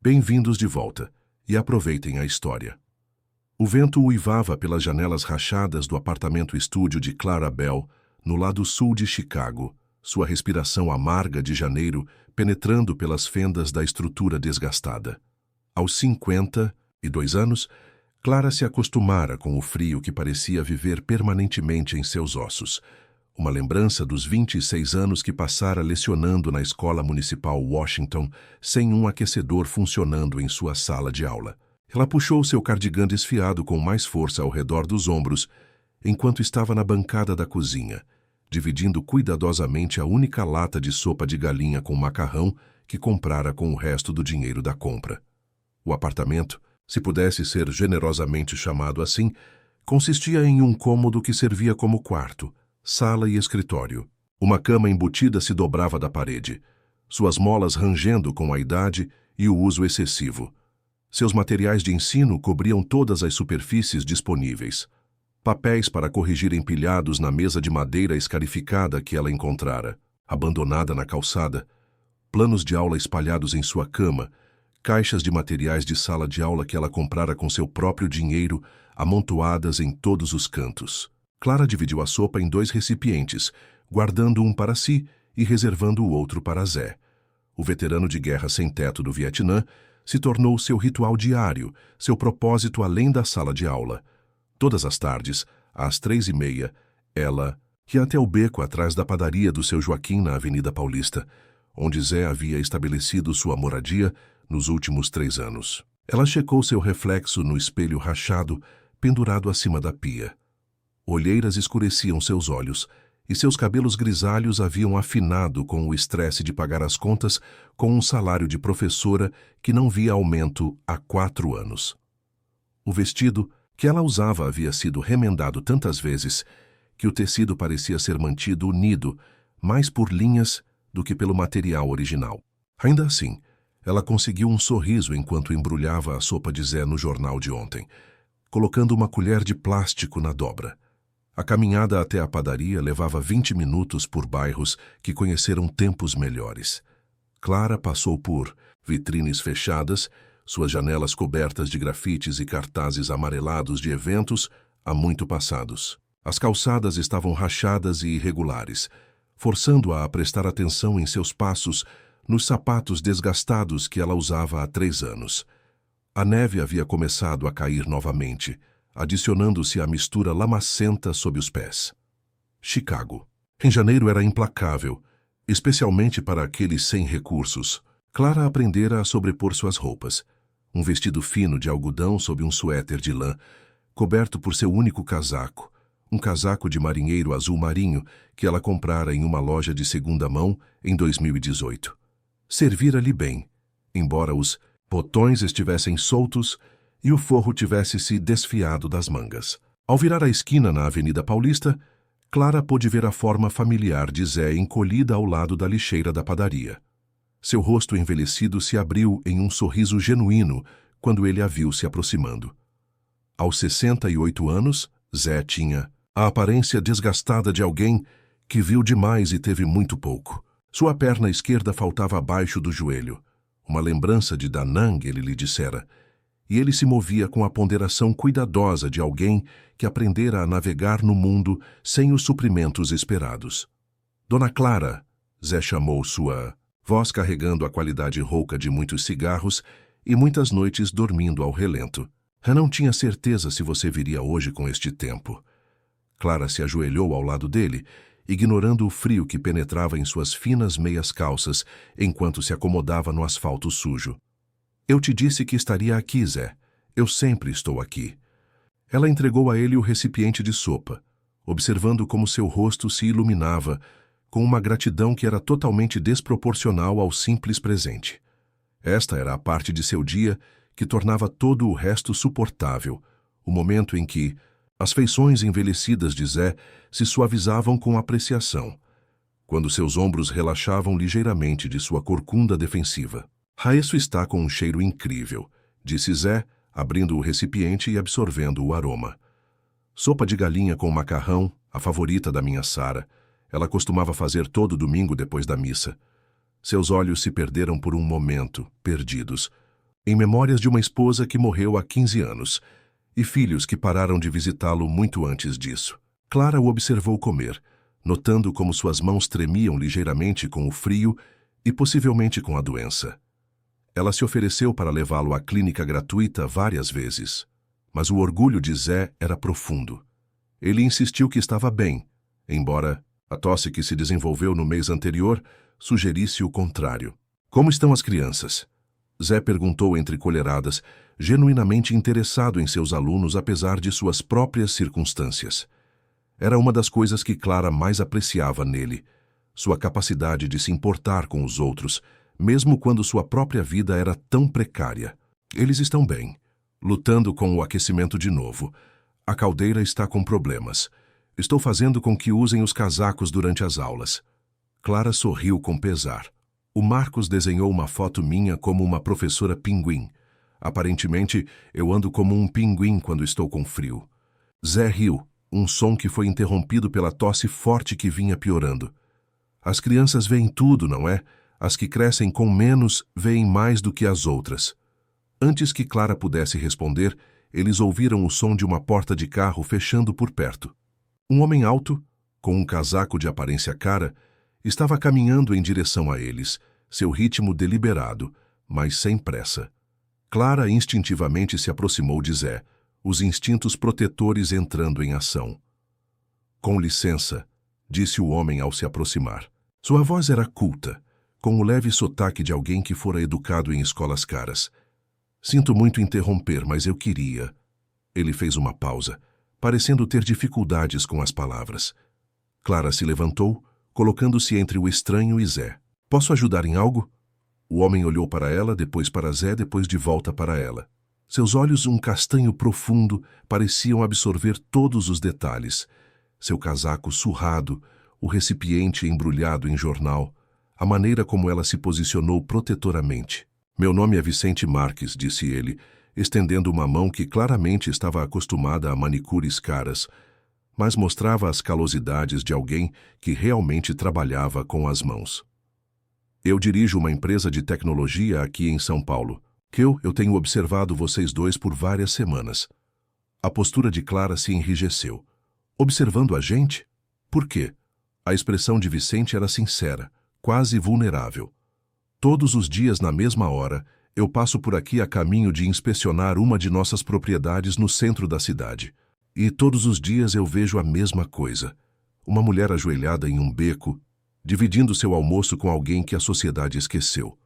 Bem-vindos de volta, e aproveitem a história. O vento uivava pelas janelas rachadas do apartamento-estúdio de Clara Bell, no lado sul de Chicago, sua respiração amarga de janeiro penetrando pelas fendas da estrutura desgastada. Aos 52 anos, Clara se acostumara com o frio que parecia viver permanentemente em seus ossos, uma lembrança dos 26 anos que passara lecionando na Escola Municipal Washington sem um aquecedor funcionando em sua sala de aula. Ela puxou seu cardigã desfiado com mais força ao redor dos ombros, enquanto estava na bancada da cozinha, dividindo cuidadosamente a única lata de sopa de galinha com macarrão que comprara com o resto do dinheiro da compra. O apartamento, se pudesse ser generosamente chamado assim, consistia em um cômodo que servia como quarto, sala e escritório. Uma cama embutida se dobrava da parede, suas molas rangendo com a idade e o uso excessivo. Seus materiais de ensino cobriam todas as superfícies disponíveis. Papéis para corrigir empilhados na mesa de madeira escarificada que ela encontrara, abandonada na calçada, planos de aula espalhados em sua cama, caixas de materiais de sala de aula que ela comprara com seu próprio dinheiro, amontoadas em todos os cantos. Clara dividiu a sopa em 2 recipientes, guardando um para si e reservando o outro para Zé. O veterano de guerra sem teto do Vietnã se tornou seu ritual diário, seu propósito além da sala de aula. Todas as tardes, às 3h30, ela ia até o beco atrás da padaria do seu Joaquim na Avenida Paulista, onde Zé havia estabelecido sua moradia nos últimos 3 anos. Ela checou seu reflexo no espelho rachado, pendurado acima da pia. Olheiras escureciam seus olhos, e seus cabelos grisalhos haviam afinado com o estresse de pagar as contas com um salário de professora que não via aumento há 4 anos. O vestido que ela usava havia sido remendado tantas vezes que o tecido parecia ser mantido unido mais por linhas do que pelo material original. Ainda assim, ela conseguiu um sorriso enquanto embrulhava a sopa de Zé no jornal de ontem, colocando uma colher de plástico na dobra. A caminhada até a padaria levava 20 minutos por bairros que conheceram tempos melhores. Clara passou por vitrines fechadas, suas janelas cobertas de grafites e cartazes amarelados de eventos há muito passados. As calçadas estavam rachadas e irregulares, forçando-a a prestar atenção em seus passos nos sapatos desgastados que ela usava há 3 anos. A neve havia começado a cair novamente, adicionando-se à mistura lamacenta sob os pés. Chicago. Em janeiro era implacável, especialmente para aqueles sem recursos. Clara aprendera a sobrepor suas roupas. Um vestido fino de algodão sob um suéter de lã, coberto por seu único casaco, um casaco de marinheiro azul marinho que ela comprara em uma loja de segunda mão em 2018. Servira-lhe bem, embora os botões estivessem soltos e o forro tivesse se desfiado das mangas. Ao virar a esquina na Avenida Paulista, Clara pôde ver a forma familiar de Zé encolhida ao lado da lixeira da padaria. Seu rosto envelhecido se abriu em um sorriso genuíno quando ele a viu se aproximando. Aos 68 anos, Zé tinha a aparência desgastada de alguém que viu demais e teve muito pouco. Sua perna esquerda faltava abaixo do joelho, uma lembrança de Da Nang, ele lhe dissera, e ele se movia com a ponderação cuidadosa de alguém que aprendera a navegar no mundo sem os suprimentos esperados. Dona Clara, Zé chamou sua voz carregando a qualidade rouca de muitos cigarros e muitas noites dormindo ao relento. Eu não tinha certeza se você viria hoje com este tempo. Clara se ajoelhou ao lado dele, ignorando o frio que penetrava em suas finas meias calças enquanto se acomodava no asfalto sujo. Eu te disse que estaria aqui, Zé. Eu sempre estou aqui. Ela entregou a ele o recipiente de sopa, observando como seu rosto se iluminava, com uma gratidão que era totalmente desproporcional ao simples presente. Esta era a parte de seu dia que tornava todo o resto suportável, o momento em que as feições envelhecidas de Zé se suavizavam com apreciação, quando seus ombros relaxavam ligeiramente de sua corcunda defensiva. Raesso está com um cheiro incrível, disse Zé, abrindo o recipiente e absorvendo o aroma. Sopa de galinha com macarrão, a favorita da minha Sara. Ela costumava fazer todo domingo depois da missa. Seus olhos se perderam por um momento, perdidos. em memórias de uma esposa que morreu há 15 anos e filhos que pararam de visitá-lo muito antes disso. Clara o observou comer, notando como suas mãos tremiam ligeiramente com o frio e possivelmente com a doença. Ela se ofereceu para levá-lo à clínica gratuita várias vezes, mas o orgulho de Zé era profundo. Ele insistiu que estava bem, embora a tosse que se desenvolveu no mês anterior sugerisse o contrário. Como estão as crianças? Zé perguntou entre colheradas, genuinamente interessado em seus alunos apesar de suas próprias circunstâncias. Era uma das coisas que Clara mais apreciava nele, sua capacidade de se importar com os outros, mesmo quando sua própria vida era tão precária. Eles estão bem, lutando com o aquecimento de novo. A caldeira está com problemas. Estou fazendo com que usem os casacos durante as aulas. Clara sorriu com pesar. O Marcos desenhou uma foto minha como uma professora pinguim. Aparentemente, eu ando como um pinguim quando estou com frio. Zé riu, um som que foi interrompido pela tosse forte que vinha piorando. As crianças veem tudo, não é? As que crescem com menos veem mais do que as outras. Antes que Clara pudesse responder, eles ouviram o som de uma porta de carro fechando por perto. Um homem alto, com um casaco de aparência cara, estava caminhando em direção a eles, seu ritmo deliberado, mas sem pressa. Clara instintivamente se aproximou de Zé, os instintos protetores entrando em ação. "Com licença", disse o homem ao se aproximar. Sua voz era culta, com o leve sotaque de alguém que fora educado em escolas caras. "Sinto muito interromper, mas eu queria..." Ele fez uma pausa, parecendo ter dificuldades com as palavras. Clara se levantou, colocando-se entre o estranho e Zé. "Posso ajudar em algo?" O homem olhou para ela, depois para Zé, depois de volta para ela. Seus olhos, um castanho profundo, pareciam absorver todos os detalhes. Seu casaco surrado, o recipiente embrulhado em jornal, a maneira como ela se posicionou protetoramente. "Meu nome é Vicente Marques", disse ele, estendendo uma mão que claramente estava acostumada a manicures caras, mas mostrava as calosidades de alguém que realmente trabalhava com as mãos. "Eu dirijo uma empresa de tecnologia aqui em São Paulo. Eu tenho observado vocês dois por várias semanas." A postura de Clara se enrijeceu. "Observando a gente? Por quê?" A expressão de Vicente era sincera, quase vulnerável. "Todos os dias na mesma hora, eu passo por aqui a caminho de inspecionar uma de nossas propriedades no centro da cidade. E todos os dias eu vejo a mesma coisa. Uma mulher ajoelhada em um beco, dividindo seu almoço com alguém que a sociedade esqueceu.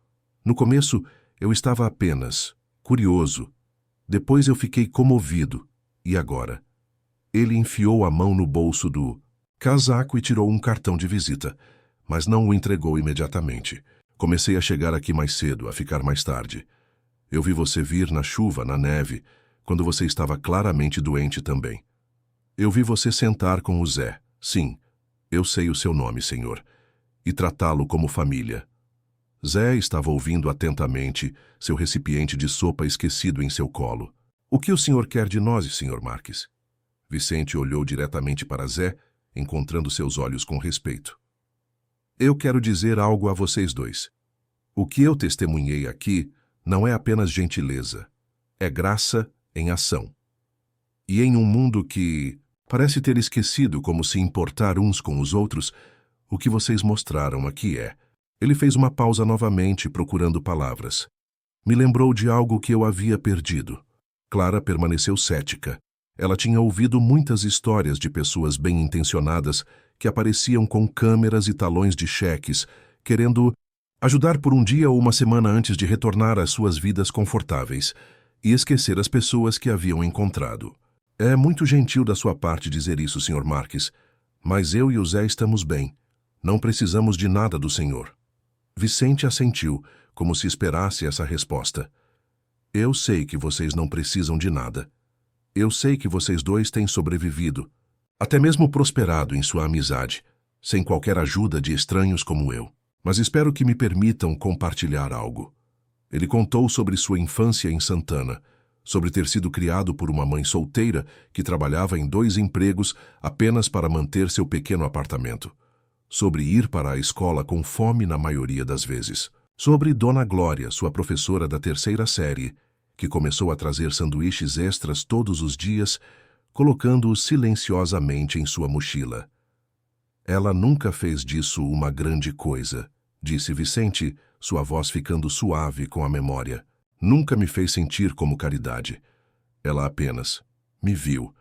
No começo, eu estava apenas curioso. Depois eu fiquei comovido. E agora?" Ele enfiou a mão no bolso do casaco e tirou um cartão de visita, mas não o entregou imediatamente. "Comecei a chegar aqui mais cedo, a ficar mais tarde. Eu vi você vir na chuva, na neve, quando você estava claramente doente também. Eu vi você sentar com o Zé. Sim, eu sei o seu nome, senhor. E tratá-lo como família." Zé estava ouvindo atentamente, seu recipiente de sopa esquecido em seu colo. "O que o senhor quer de nós, senhor Marques?" Vicente olhou diretamente para Zé, encontrando seus olhos com respeito. "Eu quero dizer algo a vocês dois. O que eu testemunhei aqui não é apenas gentileza, é graça em ação. E em um mundo que parece ter esquecido como se importar uns com os outros, o que vocês mostraram aqui é..." Ele fez uma pausa novamente, procurando palavras. "Me lembrou de algo que eu havia perdido." Clara permaneceu cética. Ela tinha ouvido muitas histórias de pessoas bem-intencionadas que apareciam com câmeras e talões de cheques, querendo ajudar por um dia ou uma semana antes de retornar às suas vidas confortáveis e esquecer as pessoas que haviam encontrado. "É muito gentil da sua parte dizer isso, Sr. Marques, mas eu e o Zé estamos bem. Não precisamos de nada do senhor." Vicente assentiu, como se esperasse essa resposta. "Eu sei que vocês não precisam de nada. Eu sei que vocês dois têm sobrevivido, até mesmo prosperado em sua amizade, sem qualquer ajuda de estranhos como eu. Mas espero que me permitam compartilhar algo." Ele contou sobre sua infância em Santana, sobre ter sido criado por uma mãe solteira que trabalhava em 2 empregos apenas para manter seu pequeno apartamento, sobre ir para a escola com fome na maioria das vezes. Sobre Dona Glória, sua professora da terceira série, que começou a trazer sanduíches extras todos os dias, colocando-os silenciosamente em sua mochila. Ela nunca fez disso uma grande coisa, disse Vicente, sua voz ficando suave com a memória. Nunca me fez sentir como caridade. Ela apenas me viu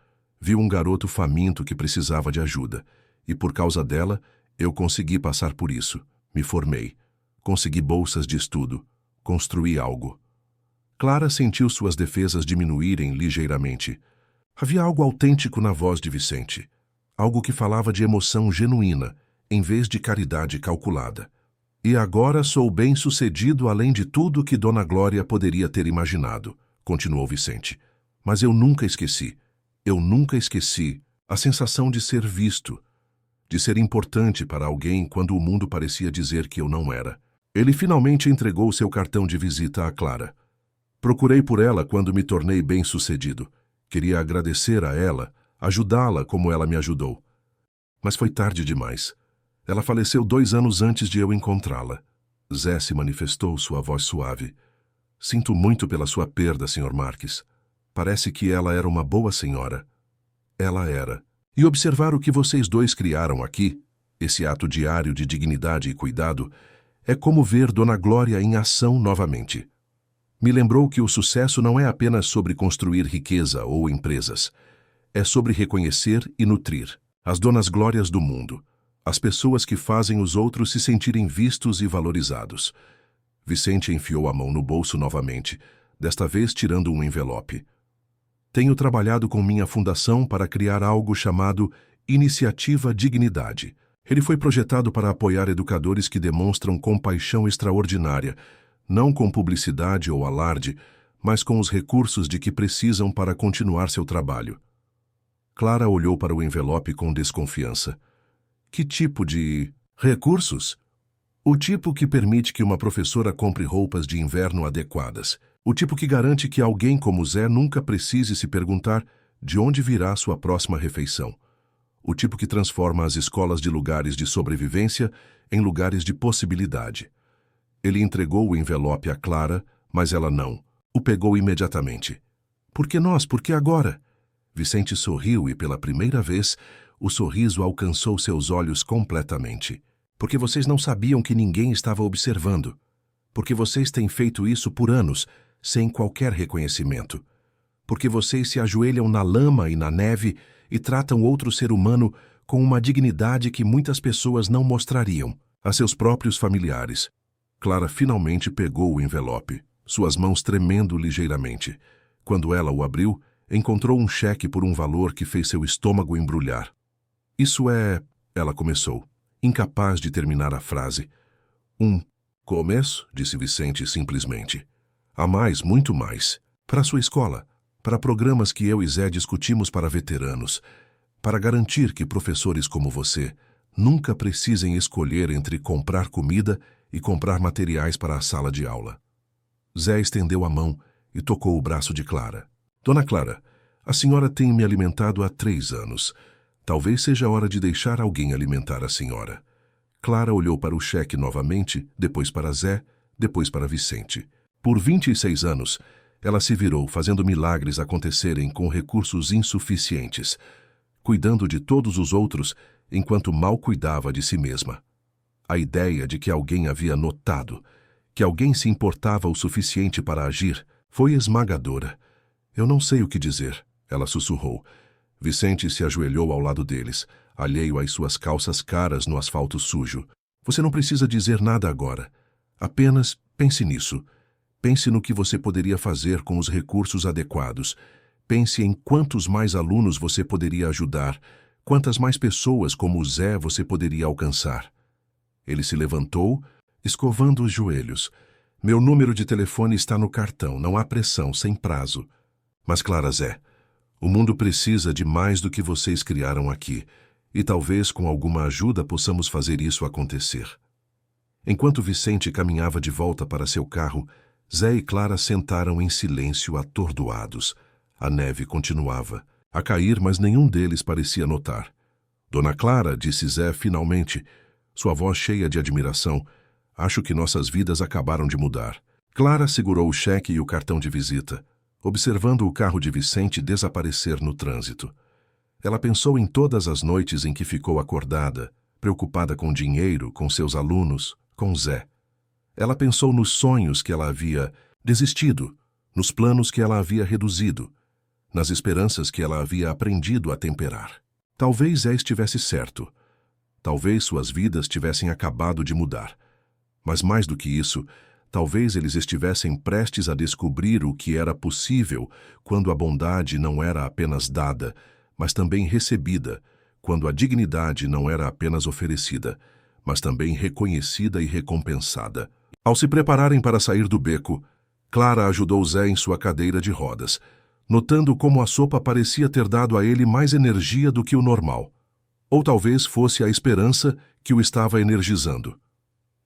um garoto faminto que precisava de ajuda, e por causa dela, eu consegui passar por isso. Me formei. Consegui bolsas de estudo. Construí algo. Clara sentiu suas defesas diminuírem ligeiramente. Havia algo autêntico na voz de Vicente. Algo que falava de emoção genuína, em vez de caridade calculada. E agora sou bem-sucedido além de tudo que Dona Glória poderia ter imaginado, continuou Vicente. Mas eu nunca esqueci a sensação de ser visto, de ser importante para alguém quando o mundo parecia dizer que eu não era. Ele finalmente entregou seu cartão de visita a Clara. Procurei por ela quando me tornei bem-sucedido. Queria agradecer a ela, ajudá-la como ela me ajudou. Mas foi tarde demais. Ela faleceu 2 anos antes de eu encontrá-la. Zé se manifestou, sua voz suave. Sinto muito pela sua perda, Sr. Marques. Parece que ela era uma boa senhora. Ela era. E observar o que vocês dois criaram aqui, esse ato diário de dignidade e cuidado, é como ver Dona Glória em ação novamente. Me lembrou que o sucesso não é apenas sobre construir riqueza ou empresas. É sobre reconhecer e nutrir as Donas Glórias do mundo, as pessoas que fazem os outros se sentirem vistos e valorizados. Vicente enfiou a mão no bolso novamente, desta vez tirando um envelope. Tenho trabalhado com minha fundação para criar algo chamado Iniciativa Dignidade. Ele foi projetado para apoiar educadores que demonstram compaixão extraordinária, não com publicidade ou alarde, mas com os recursos de que precisam para continuar seu trabalho. Clara olhou para o envelope com desconfiança. Que tipo de recursos? O tipo que permite que uma professora compre roupas de inverno adequadas. O tipo que garante que alguém como Zé nunca precise se perguntar de onde virá sua próxima refeição. O tipo que transforma as escolas de lugares de sobrevivência em lugares de possibilidade. Ele entregou o envelope a Clara, mas ela não. O pegou imediatamente. Por que nós? Por que agora? Vicente sorriu e, pela primeira vez, o sorriso alcançou seus olhos completamente. Porque vocês não sabiam que ninguém estava observando. Porque vocês têm feito isso por anos, sem qualquer reconhecimento. Porque vocês se ajoelham na lama e na neve e tratam outro ser humano com uma dignidade que muitas pessoas não mostrariam a seus próprios familiares. Clara finalmente pegou o envelope, suas mãos tremendo ligeiramente. Quando ela o abriu, encontrou um cheque por um valor que fez seu estômago embrulhar. Isso é... Ela começou, incapaz de terminar a frase. Começo, disse Vicente simplesmente. Há mais, muito mais. Para a sua escola, para programas que eu e Zé discutimos para veteranos, para garantir que professores como você nunca precisem escolher entre comprar comida e comprar materiais para a sala de aula. Zé estendeu a mão e tocou o braço de Clara. Dona Clara, a senhora tem me alimentado há 3 anos. Talvez seja hora de deixar alguém alimentar a senhora. Clara olhou para o cheque novamente, depois para Zé, depois para Vicente. Por 26 anos, ela se virou fazendo milagres acontecerem com recursos insuficientes, cuidando de todos os outros enquanto mal cuidava de si mesma. A ideia de que alguém havia notado, que alguém se importava o suficiente para agir, foi esmagadora. Eu não sei o que dizer, ela sussurrou. Vicente se ajoelhou ao lado deles, alheio às suas calças caras no asfalto sujo. Você não precisa dizer nada agora. Apenas pense nisso. Pense no que você poderia fazer com os recursos adequados. Pense em quantos mais alunos você poderia ajudar, quantas mais pessoas como o Zé você poderia alcançar. Ele se levantou, escovando os joelhos. Meu número de telefone está no cartão, não há pressão, sem prazo. Mas, Clara, Zé, o mundo precisa de mais do que vocês criaram aqui, e talvez com alguma ajuda possamos fazer isso acontecer. Enquanto Vicente caminhava de volta para seu carro, Zé e Clara sentaram em silêncio atordoados. A neve continuava a cair, mas nenhum deles parecia notar. Dona Clara, disse Zé finalmente, sua voz cheia de admiração, Acho que nossas vidas acabaram de mudar. Clara segurou o cheque e o cartão de visita, observando o carro de Vicente desaparecer no trânsito. Ela pensou em todas as noites em que ficou acordada, preocupada com dinheiro, com seus alunos, com Zé. Ela pensou nos sonhos que ela havia desistido, nos planos que ela havia reduzido, nas esperanças que ela havia aprendido a temperar. Talvez Zé estivesse certo. Talvez suas vidas tivessem acabado de mudar. Mas mais do que isso, talvez eles estivessem prestes a descobrir o que era possível quando a bondade não era apenas dada, mas também recebida, quando a dignidade não era apenas oferecida, mas também reconhecida e recompensada. Ao se prepararem para sair do beco, Clara ajudou Zé em sua cadeira de rodas, notando como a sopa parecia ter dado a ele mais energia do que o normal. Ou talvez fosse a esperança que o estava energizando.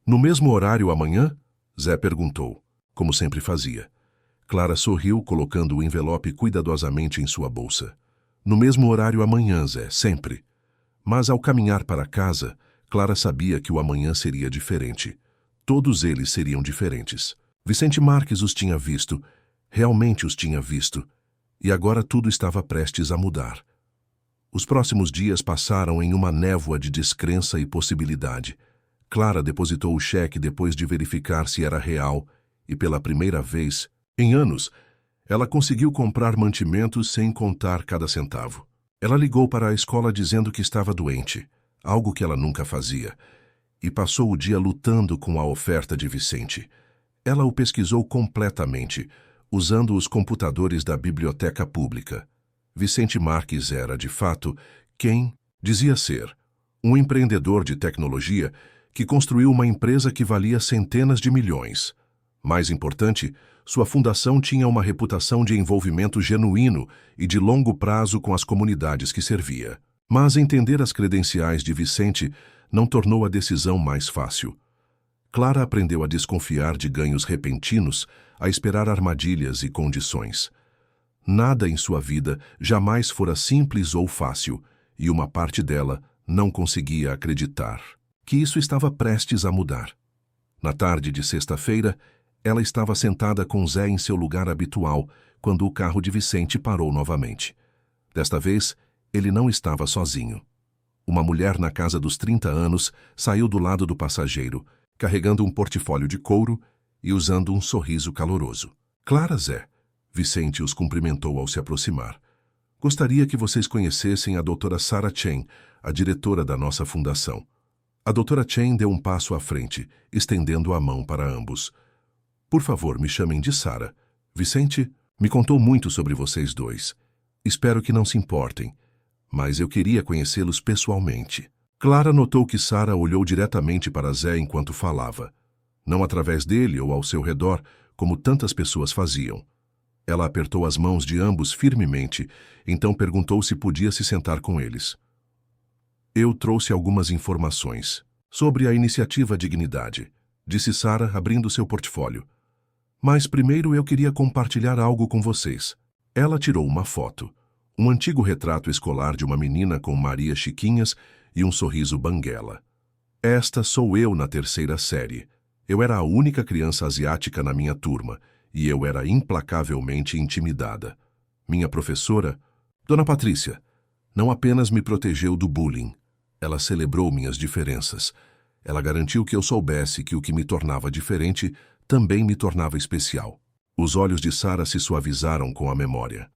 No mesmo horário amanhã? Zé perguntou, como sempre fazia. Clara sorriu, colocando o envelope cuidadosamente em sua bolsa. No mesmo horário amanhã, Zé, sempre. Mas ao caminhar para casa, Clara sabia que o amanhã seria diferente. Todos eles seriam diferentes. Vicente Marques os tinha visto, realmente os tinha visto, e agora tudo estava prestes a mudar. Os próximos dias passaram em uma névoa de descrença e possibilidade. Clara depositou o cheque depois de verificar se era real e, pela primeira vez, em anos, ela conseguiu comprar mantimentos sem contar cada centavo. Ela ligou para a escola dizendo que estava doente, algo que ela nunca fazia, e passou o dia lutando com a oferta de Vicente. Ela o pesquisou completamente, usando os computadores da biblioteca pública. Vicente Marques era, de fato, quem dizia ser: um empreendedor de tecnologia que construiu uma empresa que valia centenas de milhões. Mais importante, sua fundação tinha uma reputação de envolvimento genuíno e de longo prazo com as comunidades que servia. Mas entender as credenciais de Vicente não tornou a decisão mais fácil. Clara aprendeu a desconfiar de ganhos repentinos, a esperar armadilhas e condições. Nada em sua vida jamais fora simples ou fácil, e uma parte dela não conseguia acreditar que isso estava prestes a mudar. Na tarde de sexta-feira, ela estava sentada com Zé em seu lugar habitual, quando o carro de Vicente parou novamente. Desta vez, ele não estava sozinho. Uma mulher na casa dos 30 anos saiu do lado do passageiro, carregando um portfólio de couro e usando um sorriso caloroso. Clara, Zé. Vicente os cumprimentou ao se aproximar. Gostaria que vocês conhecessem a doutora Sarah Chen, a diretora da nossa fundação. A doutora Chen deu um passo à frente, estendendo a mão para ambos. Por favor, me chamem de Sarah. Vicente me contou muito sobre vocês dois. Espero que não se importem, mas eu queria conhecê-los pessoalmente. Clara notou que Sarah olhou diretamente para Zé enquanto falava, não através dele ou ao seu redor, como tantas pessoas faziam. Ela apertou as mãos de ambos firmemente, então perguntou se podia se sentar com eles. Eu trouxe algumas informações sobre a iniciativa Dignidade, disse Sarah, abrindo seu portfólio. Mas primeiro eu queria compartilhar algo com vocês. Ela tirou uma foto, um antigo retrato escolar de uma menina com Maria Chiquinhas e um sorriso banguela. Esta sou eu na 3ª série. Eu era a única criança asiática na minha turma, e eu era implacavelmente intimidada. Minha professora, Dona Patrícia, não apenas me protegeu do bullying, ela celebrou minhas diferenças. Ela garantiu que eu soubesse que o que me tornava diferente também me tornava especial. Os olhos de Sarah se suavizaram com a memória.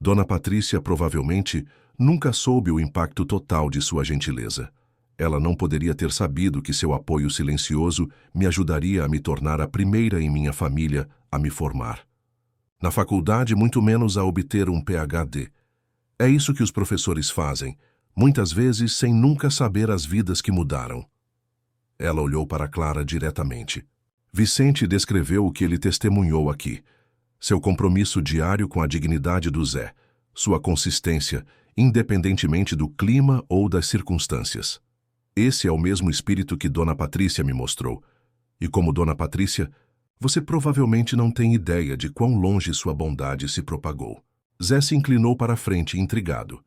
Dona Patrícia provavelmente nunca soube o impacto total de sua gentileza. Ela não poderia ter sabido que seu apoio silencioso me ajudaria a me tornar a primeira em minha família a me formar. Na faculdade, muito menos a obter um PhD. É isso que os professores fazem, muitas vezes sem nunca saber as vidas que mudaram. Ela olhou para Clara diretamente. Vicente descreveu o que ele testemunhou aqui. Seu compromisso diário com a dignidade do Zé, sua consistência, independentemente do clima ou das circunstâncias. Esse é o mesmo espírito que Dona Patrícia me mostrou. E como Dona Patrícia, você provavelmente não tem ideia de quão longe sua bondade se propagou. Zé se inclinou para a frente, intrigado.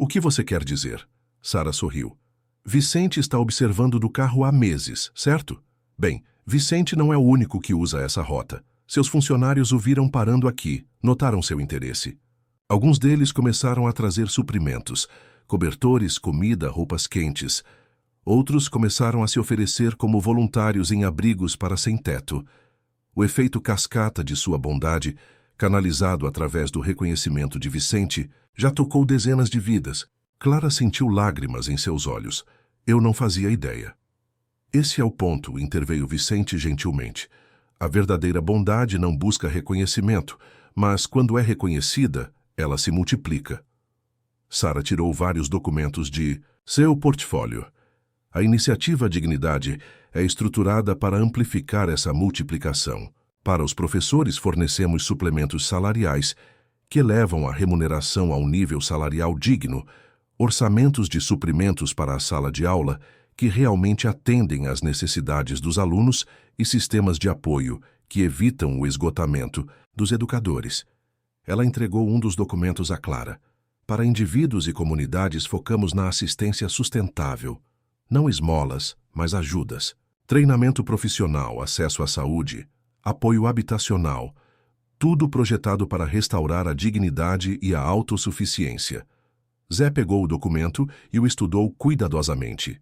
O que você quer dizer? Sarah sorriu. Vicente está observando do carro há meses, certo? Bem, Vicente não é o único que usa essa rota. Seus funcionários o viram parando aqui, notaram seu interesse. Alguns deles começaram a trazer suprimentos, cobertores, comida, roupas quentes. Outros começaram a se oferecer como voluntários em abrigos para sem-teto. O efeito cascata de sua bondade, canalizado através do reconhecimento de Vicente, já tocou dezenas de vidas. Clara sentiu lágrimas em seus olhos. Eu não fazia ideia. Esse é o ponto, interveio Vicente gentilmente. A verdadeira bondade não busca reconhecimento, mas quando é reconhecida, ela se multiplica. Sara tirou vários documentos de seu portfólio. A iniciativa Dignidade é estruturada para amplificar essa multiplicação. Para os professores, fornecemos suplementos salariais que elevam a remuneração ao nível salarial digno, orçamentos de suprimentos para a sala de aula que realmente atendem às necessidades dos alunos e sistemas de apoio que evitam o esgotamento dos educadores. Ela entregou um dos documentos a Clara. Para indivíduos e comunidades, focamos na assistência sustentável. Não esmolas, mas ajudas. Treinamento profissional, acesso à saúde, apoio habitacional. Tudo projetado para restaurar a dignidade e a autossuficiência. Zé pegou o documento e o estudou cuidadosamente.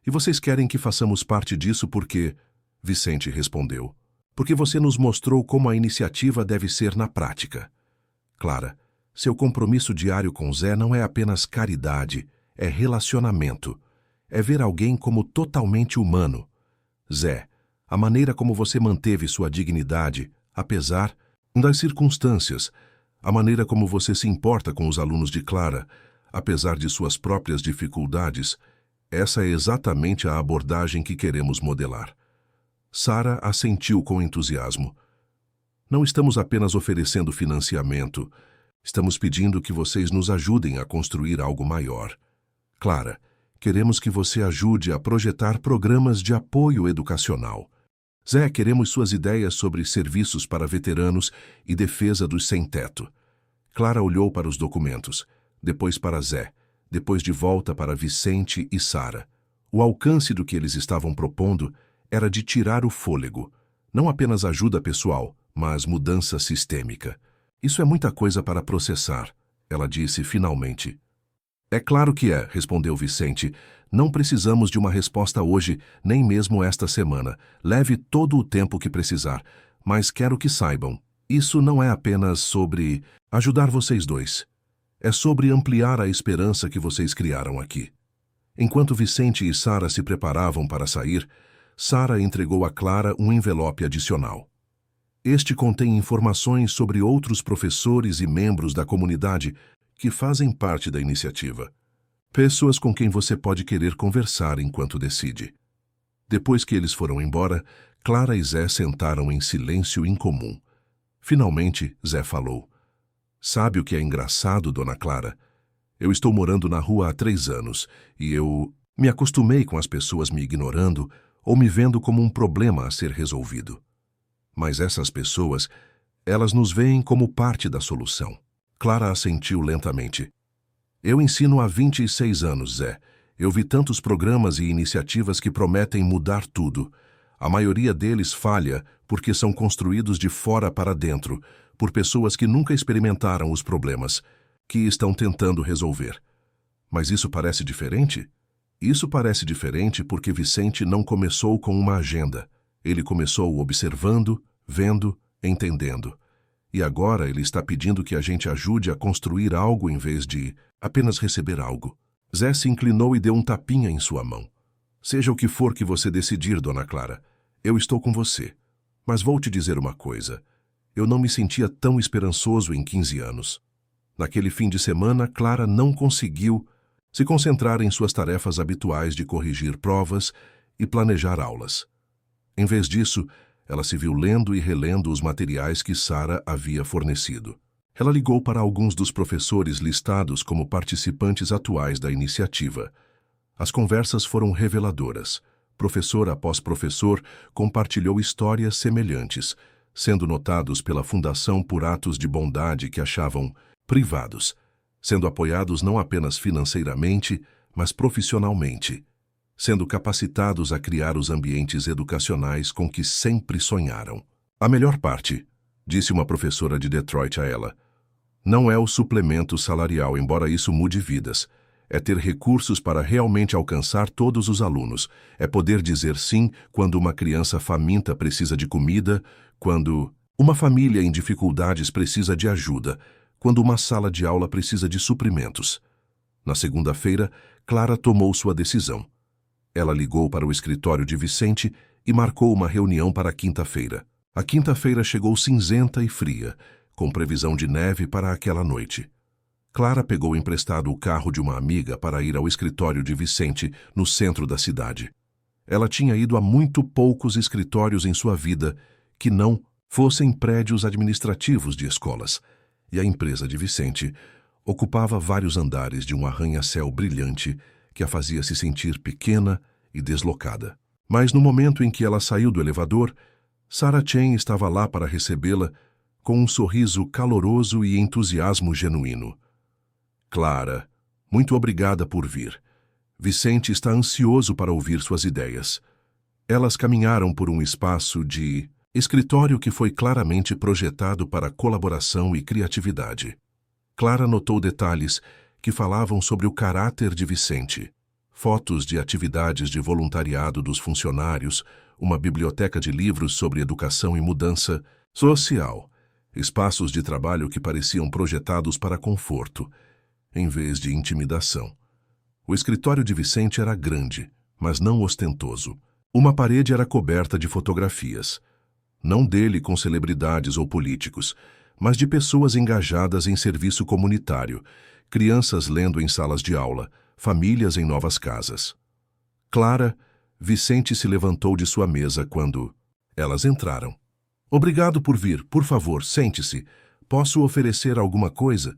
E vocês querem que façamos parte disso porque... Vicente respondeu. Porque você nos mostrou como a iniciativa deve ser na prática. Clara, seu compromisso diário com Zé não é apenas caridade, é relacionamento. É ver alguém como totalmente humano. Zé, a maneira como você manteve sua dignidade, apesar das circunstâncias, a maneira como você se importa com os alunos de Clara, apesar de suas próprias dificuldades, essa é exatamente a abordagem que queremos modelar. Sara assentiu com entusiasmo. Não estamos apenas oferecendo financiamento, estamos pedindo que vocês nos ajudem a construir algo maior. Clara, queremos que você ajude a projetar programas de apoio educacional. Zé, queremos suas ideias sobre serviços para veteranos e defesa dos sem-teto. Clara olhou para os documentos, depois para Zé, depois de volta para Vicente e Sara. O alcance do que eles estavam propondo era de tirar o fôlego. Não apenas ajuda pessoal, mas mudança sistêmica. Isso é muita coisa para processar, ela disse finalmente. É claro que é, respondeu Vicente. Não precisamos de uma resposta hoje, nem mesmo esta semana. Leve todo o tempo que precisar. Mas quero que saibam, isso não é apenas sobre ajudar vocês dois. É sobre ampliar a esperança que vocês criaram aqui. Enquanto Vicente e Sara se preparavam para sair, Sara entregou a Clara um envelope adicional. Este contém informações sobre outros professores e membros da comunidade que fazem parte da iniciativa. Pessoas com quem você pode querer conversar enquanto decide. Depois que eles foram embora, Clara e Zé sentaram em silêncio incomum. Finalmente, Zé falou. Sabe o que é engraçado, dona Clara? Eu estou morando na rua há 3 anos e eu me acostumei com as pessoas me ignorando ou me vendo como um problema a ser resolvido. Mas essas pessoas, elas nos veem como parte da solução. Clara assentiu lentamente. Eu ensino há 26 anos, Zé. Eu vi tantos programas e iniciativas que prometem mudar tudo. A maioria deles falha porque são construídos de fora para dentro, por pessoas que nunca experimentaram os problemas, que estão tentando resolver. Mas isso parece diferente? Isso parece diferente porque Vicente não começou com uma agenda. Ele começou observando, vendo, entendendo. E agora ele está pedindo que a gente ajude a construir algo em vez de apenas receber algo. Zé se inclinou e deu um tapinha em sua mão. Seja o que for que você decidir, dona Clara, eu estou com você. Mas vou te dizer uma coisa. Eu não me sentia tão esperançoso em 15 anos. Naquele fim de semana, Clara não conseguiu se concentrar em suas tarefas habituais de corrigir provas e planejar aulas. Em vez disso, ela se viu lendo e relendo os materiais que Sara havia fornecido. Ela ligou para alguns dos professores listados como participantes atuais da iniciativa. As conversas foram reveladoras. Professor após professor compartilhou histórias semelhantes, sendo notados pela Fundação por atos de bondade que achavam privados, sendo apoiados não apenas financeiramente, mas profissionalmente. sendo capacitados a criar os ambientes educacionais com que sempre sonharam. A melhor parte, disse uma professora de Detroit a ela, não é o suplemento salarial, embora isso mude vidas. É ter recursos para realmente alcançar todos os alunos. É poder dizer sim quando uma criança faminta precisa de comida, quando uma família em dificuldades precisa de ajuda, quando uma sala de aula precisa de suprimentos. Na segunda-feira, Clara tomou sua decisão. Ela ligou para o escritório de Vicente e marcou uma reunião para a quinta-feira. A quinta-feira chegou cinzenta e fria, com previsão de neve para aquela noite. Clara pegou emprestado o carro de uma amiga para ir ao escritório de Vicente, no centro da cidade. Ela tinha ido a muito poucos escritórios em sua vida que não fossem prédios administrativos de escolas, e a empresa de Vicente ocupava vários andares de um arranha-céu brilhante que a fazia se sentir pequena e deslocada. Mas no momento em que ela saiu do elevador, Sarah Chen estava lá para recebê-la com um sorriso caloroso e entusiasmo genuíno. Clara, muito obrigada por vir. Vicente está ansioso para ouvir suas ideias. Elas caminharam por um espaço de escritório que foi claramente projetado para colaboração e criatividade. Clara notou detalhes que falavam sobre o caráter de Vicente. Fotos de atividades de voluntariado dos funcionários, uma biblioteca de livros sobre educação e mudança social, espaços de trabalho que pareciam projetados para conforto, em vez de intimidação. O escritório de Vicente era grande, mas não ostentoso. Uma parede era coberta de fotografias, não dele com celebridades ou políticos, mas de pessoas engajadas em serviço comunitário, crianças lendo em salas de aula, famílias em novas casas. Clara, Vicente se levantou de sua mesa quando elas entraram. Obrigado por vir, por favor, sente-se. Posso oferecer alguma coisa?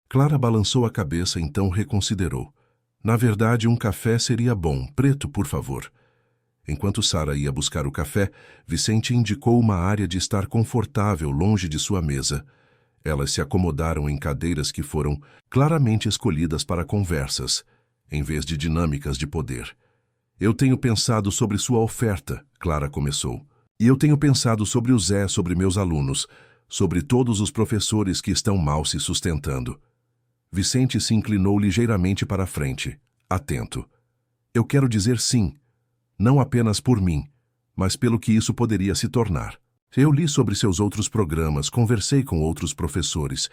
Clara balançou a cabeça, então reconsiderou. Na verdade, um café seria bom, preto, por favor. Enquanto Sarah ia buscar o café, Vicente indicou uma área de estar confortável longe de sua mesa. Elas se acomodaram em cadeiras que foram claramente escolhidas para conversas, em vez de dinâmicas de poder. Eu tenho pensado sobre sua oferta, Clara começou. E eu tenho pensado sobre o Zé, sobre meus alunos, sobre todos os professores que estão mal se sustentando. Vicente se inclinou ligeiramente para a frente, atento. Eu quero dizer sim, não apenas por mim, mas pelo que isso poderia se tornar. Eu li sobre seus outros programas, conversei com outros professores.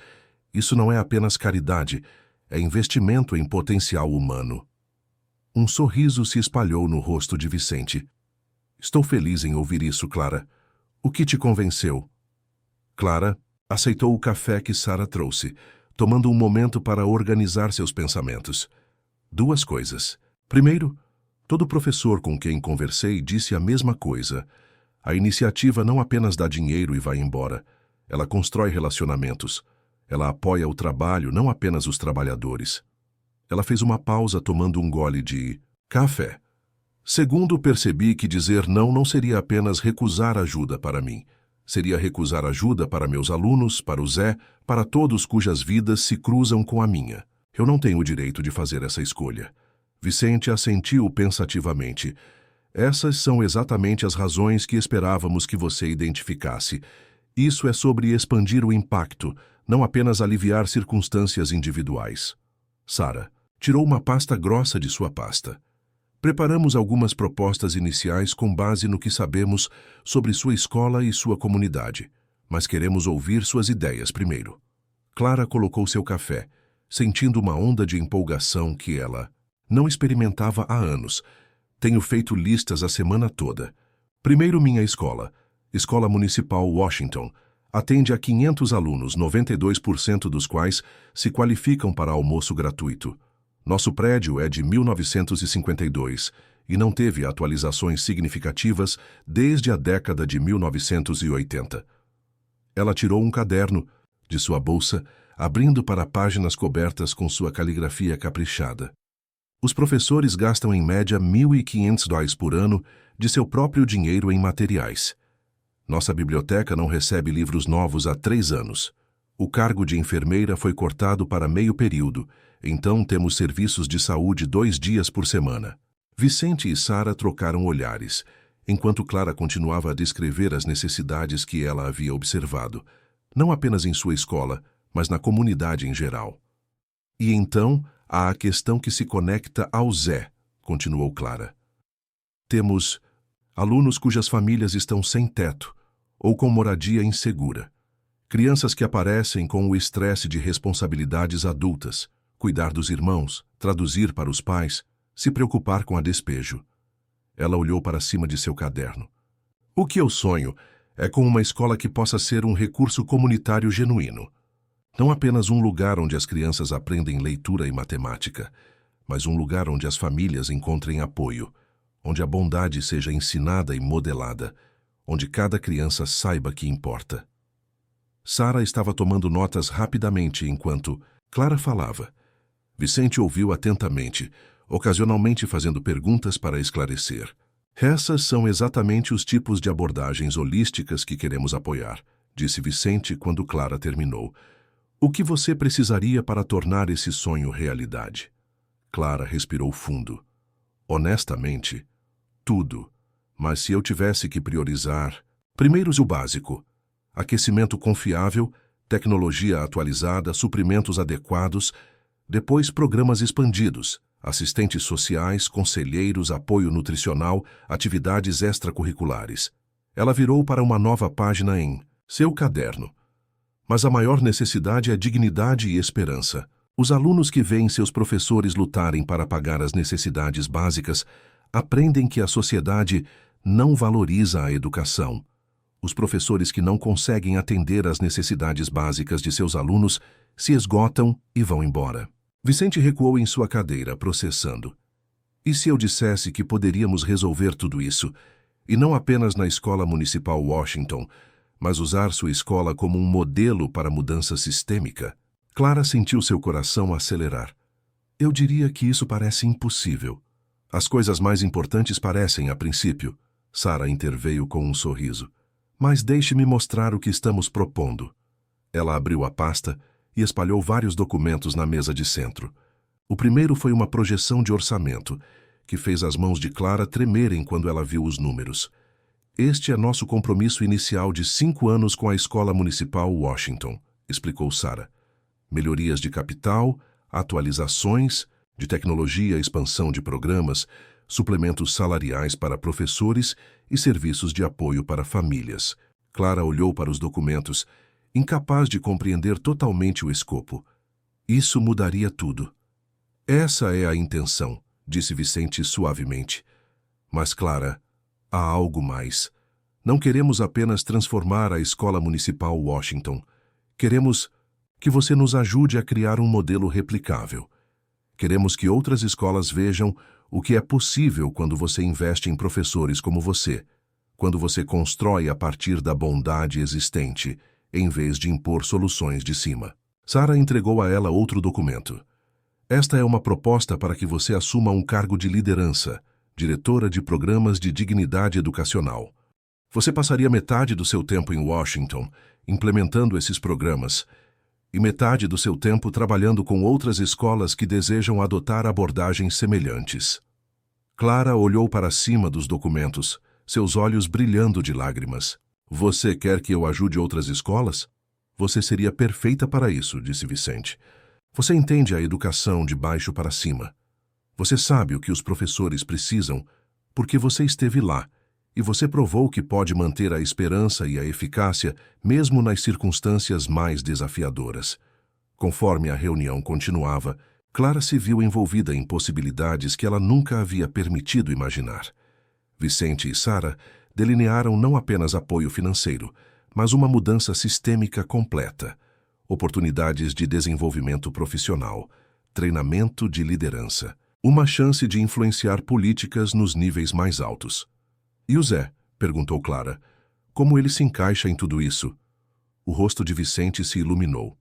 Isso não é apenas caridade, é investimento em potencial humano. Um sorriso se espalhou no rosto de Vicente. Estou feliz em ouvir isso, Clara. O que te convenceu? Clara aceitou o café que Sarah trouxe, tomando um momento para organizar seus pensamentos. Duas coisas. Primeiro, todo professor com quem conversei disse a mesma coisa. A iniciativa não apenas dá dinheiro e vai embora. Ela constrói relacionamentos. Ela apoia o trabalho, não apenas os trabalhadores. Ela fez uma pausa tomando um gole de café. Segundo, percebi que dizer não seria apenas recusar ajuda para mim. Seria recusar ajuda para meus alunos, para o Zé, para todos cujas vidas se cruzam com a minha. Eu não tenho o direito de fazer essa escolha. Vicente assentiu pensativamente. Essas são exatamente as razões que esperávamos que você identificasse. Isso é sobre expandir o impacto, não apenas aliviar circunstâncias individuais. Sarah tirou uma pasta grossa de sua pasta. Preparamos algumas propostas iniciais com base no que sabemos sobre sua escola e sua comunidade, mas queremos ouvir suas ideias primeiro. Clara colocou seu café, sentindo uma onda de empolgação que ela não experimentava há anos. Tenho feito listas a semana toda. Primeiro, minha escola, Escola Municipal Washington, atende a 500 alunos, 92% dos quais se qualificam para almoço gratuito. Nosso prédio é de 1952 e não teve atualizações significativas desde a década de 1980. Ela tirou um caderno de sua bolsa, abrindo para páginas cobertas com sua caligrafia caprichada. Os professores gastam em média $1.500 por ano de seu próprio dinheiro em materiais. Nossa biblioteca não recebe livros novos há 3 anos. O cargo de enfermeira foi cortado para meio período, então temos serviços de saúde 2 dias por semana. Vicente e Sara trocaram olhares, enquanto Clara continuava a descrever as necessidades que ela havia observado, não apenas em sua escola, mas na comunidade em geral. E então há a questão que se conecta ao Zé, continuou Clara. Temos alunos cujas famílias estão sem teto ou com moradia insegura. Crianças que aparecem com o estresse de responsabilidades adultas, cuidar dos irmãos, traduzir para os pais, se preocupar com a despejo. Ela olhou para cima de seu caderno. O que eu sonho é com uma escola que possa ser um recurso comunitário genuíno. Não apenas um lugar onde as crianças aprendem leitura e matemática, mas um lugar onde as famílias encontrem apoio, onde a bondade seja ensinada e modelada, onde cada criança saiba que importa. Sara estava tomando notas rapidamente enquanto Clara falava. Vicente ouviu atentamente, ocasionalmente fazendo perguntas para esclarecer. Essas são exatamente os tipos de abordagens holísticas que queremos apoiar, disse Vicente quando Clara terminou. O que você precisaria para tornar esse sonho realidade? Clara respirou fundo. Honestamente, tudo. Mas se eu tivesse que priorizar, primeiro o básico. Aquecimento confiável, tecnologia atualizada, suprimentos adequados, depois programas expandidos, assistentes sociais, conselheiros, apoio nutricional, atividades extracurriculares. Ela virou para uma nova página em seu caderno. Mas a maior necessidade é dignidade e esperança. Os alunos que veem seus professores lutarem para pagar as necessidades básicas aprendem que a sociedade não valoriza a educação. Os professores que não conseguem atender às necessidades básicas de seus alunos se esgotam e vão embora. Vicente recuou em sua cadeira, processando. E se eu dissesse que poderíamos resolver tudo isso, e não apenas na Escola Municipal Washington, mas usar sua escola como um modelo para mudança sistêmica? Clara sentiu seu coração acelerar. Eu diria que isso parece impossível. As coisas mais importantes parecem, a princípio. Sara interveio com um sorriso. Mas deixe-me mostrar o que estamos propondo. Ela abriu a pasta e espalhou vários documentos na mesa de centro. O primeiro foi uma projeção de orçamento, que fez as mãos de Clara tremerem quando ela viu os números. Este é nosso compromisso inicial de 5 anos com a Escola Municipal Washington, explicou Sara. Melhorias de capital, atualizações, de tecnologia, expansão de programas, suplementos salariais para professores e serviços de apoio para famílias. Clara olhou para os documentos, incapaz de compreender totalmente o escopo. Isso mudaria tudo. Essa é a intenção, disse Vicente suavemente. Mas, Clara, há algo mais. Não queremos apenas transformar a Escola Municipal Washington. Queremos que você nos ajude a criar um modelo replicável. Queremos que outras escolas vejam o que é possível quando você investe em professores como você, quando você constrói a partir da bondade existente, em vez de impor soluções de cima. Sara entregou a ela outro documento. Esta é uma proposta para que você assuma um cargo de liderança, diretora de programas de dignidade educacional. Você passaria metade do seu tempo em Washington, implementando esses programas, e metade do seu tempo trabalhando com outras escolas que desejam adotar abordagens semelhantes. Clara olhou para cima dos documentos, seus olhos brilhando de lágrimas. Você quer que eu ajude outras escolas? Você seria perfeita para isso, disse Vicente. Você entende a educação de baixo para cima. Você sabe o que os professores precisam, porque você esteve lá, e você provou que pode manter a esperança e a eficácia mesmo nas circunstâncias mais desafiadoras. Conforme a reunião continuava, Clara se viu envolvida em possibilidades que ela nunca havia permitido imaginar. Vicente e Sara delinearam não apenas apoio financeiro, mas uma mudança sistêmica completa, oportunidades de desenvolvimento profissional, treinamento de liderança, uma chance de influenciar políticas nos níveis mais altos. E o Zé? Perguntou Clara. Como ele se encaixa em tudo isso? O rosto de Vicente se iluminou.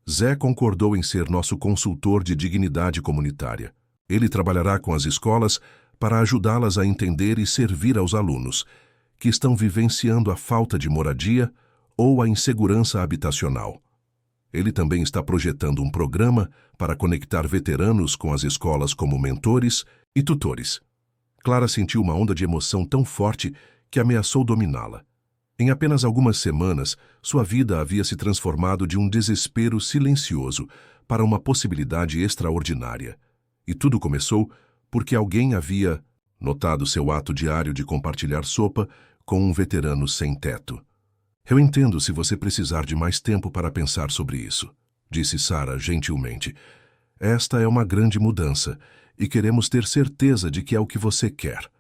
Zé concordou em ser nosso consultor de dignidade comunitária. Ele trabalhará com as escolas para ajudá-las a entender e servir aos alunos, que estão vivenciando a falta de moradia ou a insegurança habitacional. Ele também está projetando um programa para conectar veteranos com as escolas como mentores e tutores. Clara sentiu uma onda de emoção tão forte que ameaçou dominá-la. Em apenas algumas semanas, sua vida havia se transformado de um desespero silencioso para uma possibilidade extraordinária. E tudo começou porque alguém havia notado seu ato diário de compartilhar sopa com um veterano sem teto. Eu entendo se você precisar de mais tempo para pensar sobre isso, disse Sara gentilmente. Esta é uma grande mudança e queremos ter certeza de que é o que você quer.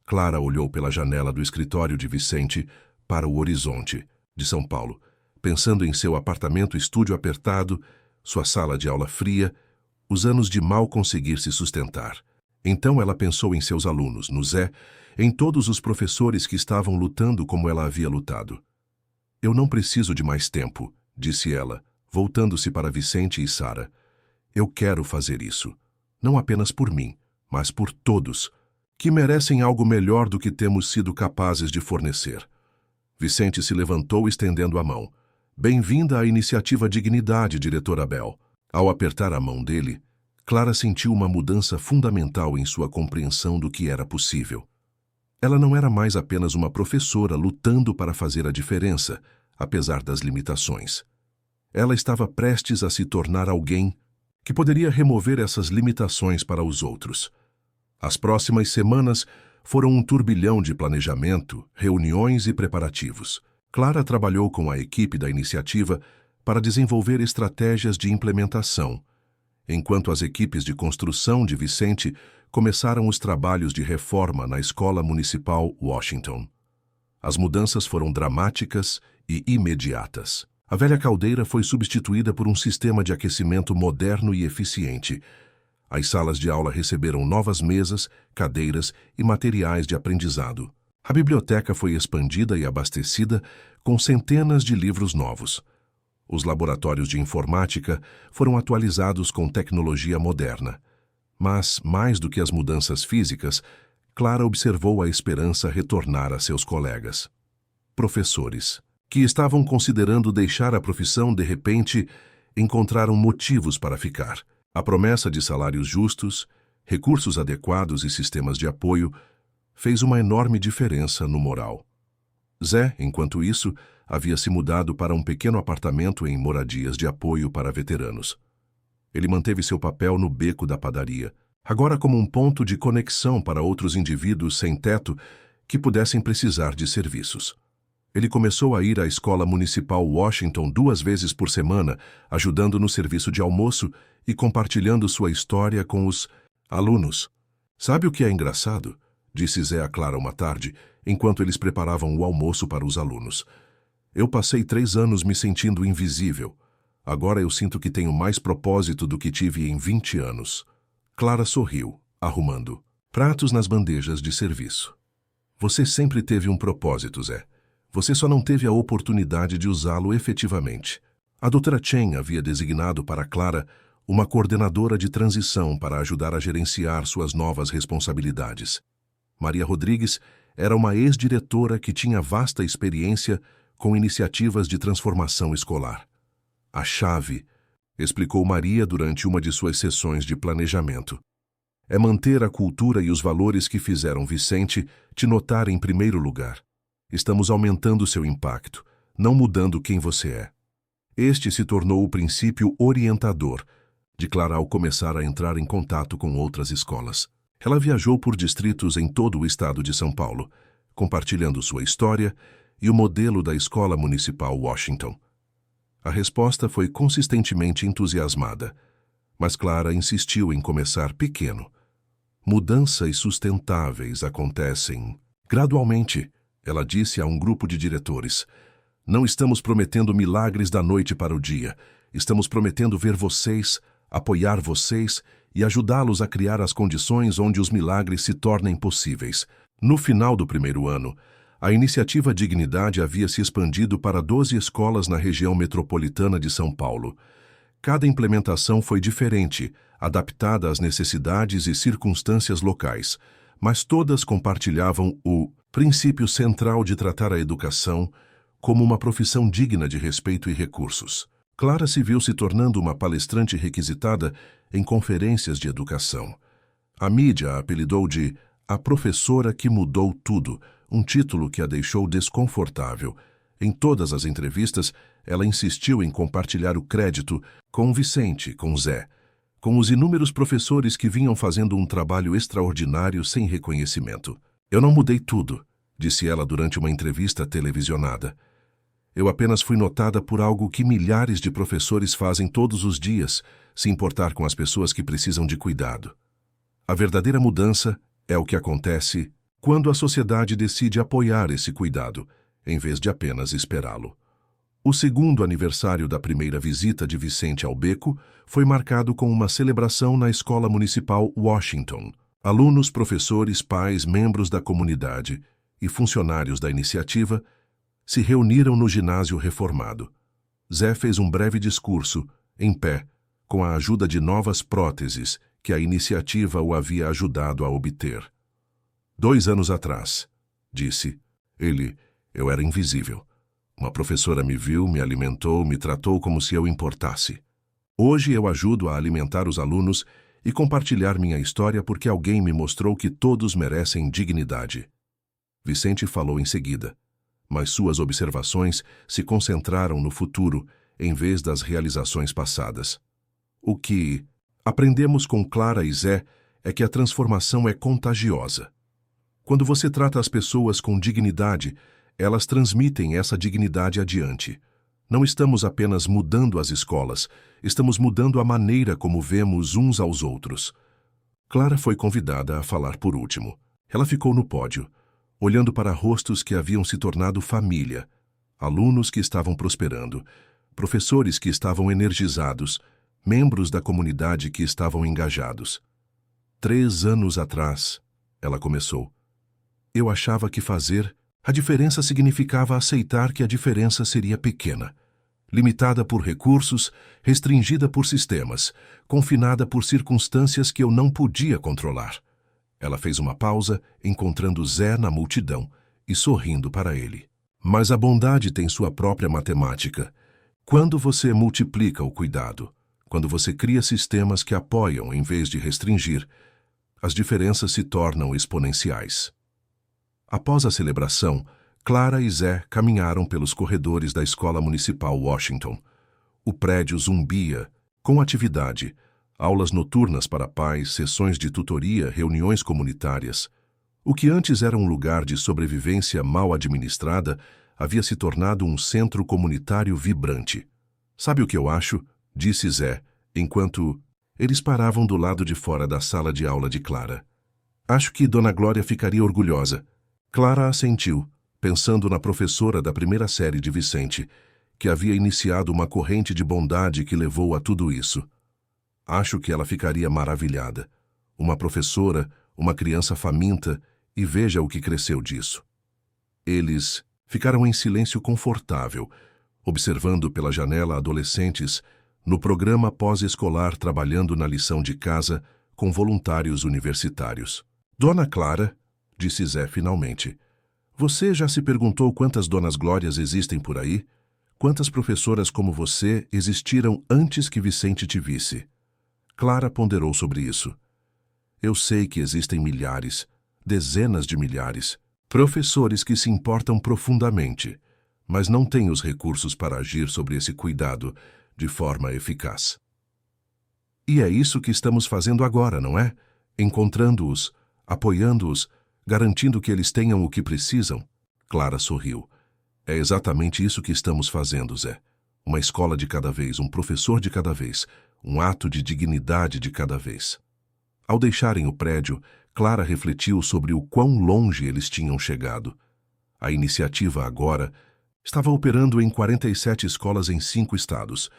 Clara olhou pela janela do escritório de Vicente para o horizonte de São Paulo, pensando em seu apartamento-estúdio apertado, sua sala de aula fria, os anos de mal conseguir se sustentar. Então ela pensou em seus alunos, no Zé, em todos os professores que estavam lutando como ela havia lutado. Eu não preciso de mais tempo, disse ela, voltando-se para Vicente e Sara. Eu quero fazer isso, não apenas por mim, mas por todos, que merecem algo melhor do que temos sido capazes de fornecer. Vicente se levantou estendendo a mão. Bem-vinda à iniciativa Dignidade, diretor Abel. Ao apertar a mão dele, Clara sentiu uma mudança fundamental em sua compreensão do que era possível. Ela não era mais apenas uma professora lutando para fazer a diferença, apesar das limitações. Ela estava prestes a se tornar alguém que poderia remover essas limitações para os outros. As próximas semanas foram um turbilhão de planejamento, reuniões e preparativos. Clara trabalhou com a equipe da iniciativa para desenvolver estratégias de implementação, enquanto as equipes de construção de Vicente começaram os trabalhos de reforma na Escola Municipal Washington. As mudanças foram dramáticas e imediatas. A velha caldeira foi substituída por um sistema de aquecimento moderno e eficiente. As salas de aula receberam novas mesas, cadeiras e materiais de aprendizado. A biblioteca foi expandida e abastecida com centenas de livros novos. Os laboratórios de informática foram atualizados com tecnologia moderna. Mas, mais do que as mudanças físicas, Clara observou a esperança retornar a seus colegas. Professores, que estavam considerando deixar a profissão, de repente, encontraram motivos para ficar. A promessa de salários justos, recursos adequados e sistemas de apoio fez uma enorme diferença no moral. Zé, enquanto isso, havia se mudado para um pequeno apartamento em moradias de apoio para veteranos. Ele manteve seu papel no beco da padaria, agora como um ponto de conexão para outros indivíduos sem teto que pudessem precisar de serviços. Ele começou a ir à Escola Municipal Washington 2 vezes por semana, ajudando no serviço de almoço e compartilhando sua história com os alunos. Sabe o que é engraçado? Disse Zé a Clara uma tarde, enquanto eles preparavam o almoço para os alunos. Eu passei 3 anos me sentindo invisível. Agora eu sinto que tenho mais propósito do que tive em 20 anos. Clara sorriu, arrumando pratos nas bandejas de serviço. Você sempre teve um propósito, Zé. Você só não teve a oportunidade de usá-lo efetivamente. A doutora Chen havia designado para Clara uma coordenadora de transição para ajudar a gerenciar suas novas responsabilidades. Maria Rodrigues era uma ex-diretora que tinha vasta experiência com iniciativas de transformação escolar. A chave, explicou Maria durante uma de suas sessões de planejamento, é manter a cultura e os valores que fizeram Vicente te notar em primeiro lugar. Estamos aumentando seu impacto, não mudando quem você é. Este se tornou o princípio orientador de Clara ao começar a entrar em contato com outras escolas. Ela viajou por distritos em todo o estado de São Paulo, compartilhando sua história e o modelo da Escola Municipal Washington. A resposta foi consistentemente entusiasmada, mas Clara insistiu em começar pequeno. Mudanças sustentáveis acontecem gradualmente, ela disse a um grupo de diretores. Não estamos prometendo milagres da noite para o dia. Estamos prometendo ver vocês, apoiar vocês e ajudá-los a criar as condições onde os milagres se tornem possíveis. No final do primeiro ano, a iniciativa Dignidade havia se expandido para 12 escolas na região metropolitana de São Paulo. Cada implementação foi diferente, adaptada às necessidades e circunstâncias locais, mas todas compartilhavam o princípio central de tratar a educação como uma profissão digna de respeito e recursos. Clara se viu se tornando uma palestrante requisitada em conferências de educação. A mídia a apelidou de A professora que mudou tudo, um título que a deixou desconfortável. Em todas as entrevistas, ela insistiu em compartilhar o crédito com Vicente, com Zé, com os inúmeros professores que vinham fazendo um trabalho extraordinário sem reconhecimento. Eu não mudei tudo, disse ela durante uma entrevista televisionada. Eu apenas fui notada por algo que milhares de professores fazem todos os dias, se importar com as pessoas que precisam de cuidado. A verdadeira mudança é o que acontece quando a sociedade decide apoiar esse cuidado, em vez de apenas esperá-lo. O segundo aniversário da primeira visita de Vicente ao beco foi marcado com uma celebração na Escola Municipal Washington. Alunos, professores, pais, membros da comunidade e funcionários da iniciativa se reuniram no ginásio reformado. Zé fez um breve discurso, em pé, com a ajuda de novas próteses que a iniciativa o havia ajudado a obter. 2 anos atrás, disse, eu era invisível. Uma professora me viu, me alimentou, me tratou como se eu importasse. Hoje eu ajudo a alimentar os alunos e compartilhar minha história porque alguém me mostrou que todos merecem dignidade. Vicente falou em seguida, mas suas observações se concentraram no futuro em vez das realizações passadas. O que aprendemos com Clara e Zé é que a transformação é contagiosa. Quando você trata as pessoas com dignidade, elas transmitem essa dignidade adiante. Não estamos apenas mudando as escolas, estamos mudando a maneira como vemos uns aos outros. Clara foi convidada a falar por último. Ela ficou no pódio, olhando para rostos que haviam se tornado família, alunos que estavam prosperando, professores que estavam energizados, membros da comunidade que estavam engajados. 3 anos atrás, ela começou. Eu achava que fazer a diferença significava aceitar que a diferença seria pequena, limitada por recursos, restringida por sistemas, confinada por circunstâncias que eu não podia controlar. Ela fez uma pausa, encontrando Zé na multidão e sorrindo para ele. Mas a bondade tem sua própria matemática. Quando você multiplica o cuidado, quando você cria sistemas que apoiam em vez de restringir, as diferenças se tornam exponenciais. Após a celebração, Clara e Zé caminharam pelos corredores da Escola Municipal Washington. O prédio zumbia, com atividade, aulas noturnas para pais, sessões de tutoria, reuniões comunitárias. O que antes era um lugar de sobrevivência mal administrada havia se tornado um centro comunitário vibrante. Sabe o que eu acho? Disse Zé, enquanto eles paravam do lado de fora da sala de aula de Clara. Acho que Dona Glória ficaria orgulhosa. Clara assentiu, pensando na professora da primeira série de Vicente, que havia iniciado uma corrente de bondade que levou a tudo isso. Acho que ela ficaria maravilhada. Uma professora, uma criança faminta, e veja o que cresceu disso. Eles ficaram em silêncio confortável, observando pela janela adolescentes no programa pós-escolar trabalhando na lição de casa com voluntários universitários. Dona Clara, disse Zé finalmente, você já se perguntou quantas Donas Glórias existem por aí? Quantas professoras como você existiram antes que Vicente te visse? Clara ponderou sobre isso. Eu sei que existem milhares, dezenas de milhares, professores que se importam profundamente, mas não têm os recursos para agir sobre esse cuidado de forma eficaz. E é isso que estamos fazendo agora, não é? Encontrando-os, apoiando-os, garantindo que eles tenham o que precisam. Clara sorriu. É exatamente isso que estamos fazendo, Zé. Uma escola de cada vez, um professor de cada vez, um ato de dignidade de cada vez. Ao deixarem o prédio, Clara refletiu sobre o quão longe eles tinham chegado. A iniciativa agora estava operando em 47 escolas em 5 estados.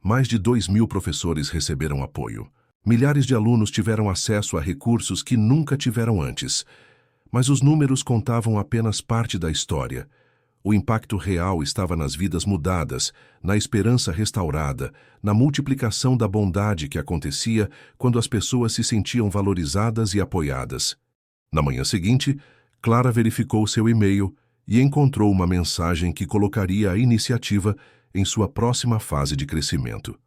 Mais de 2.000 professores receberam apoio. Milhares de alunos tiveram acesso a recursos que nunca tiveram antes. Mas os números contavam apenas parte da história. O impacto real estava nas vidas mudadas, na esperança restaurada, na multiplicação da bondade que acontecia quando as pessoas se sentiam valorizadas e apoiadas. Na manhã seguinte, Clara verificou seu e-mail e encontrou uma mensagem que colocaria a iniciativa em sua próxima fase de crescimento.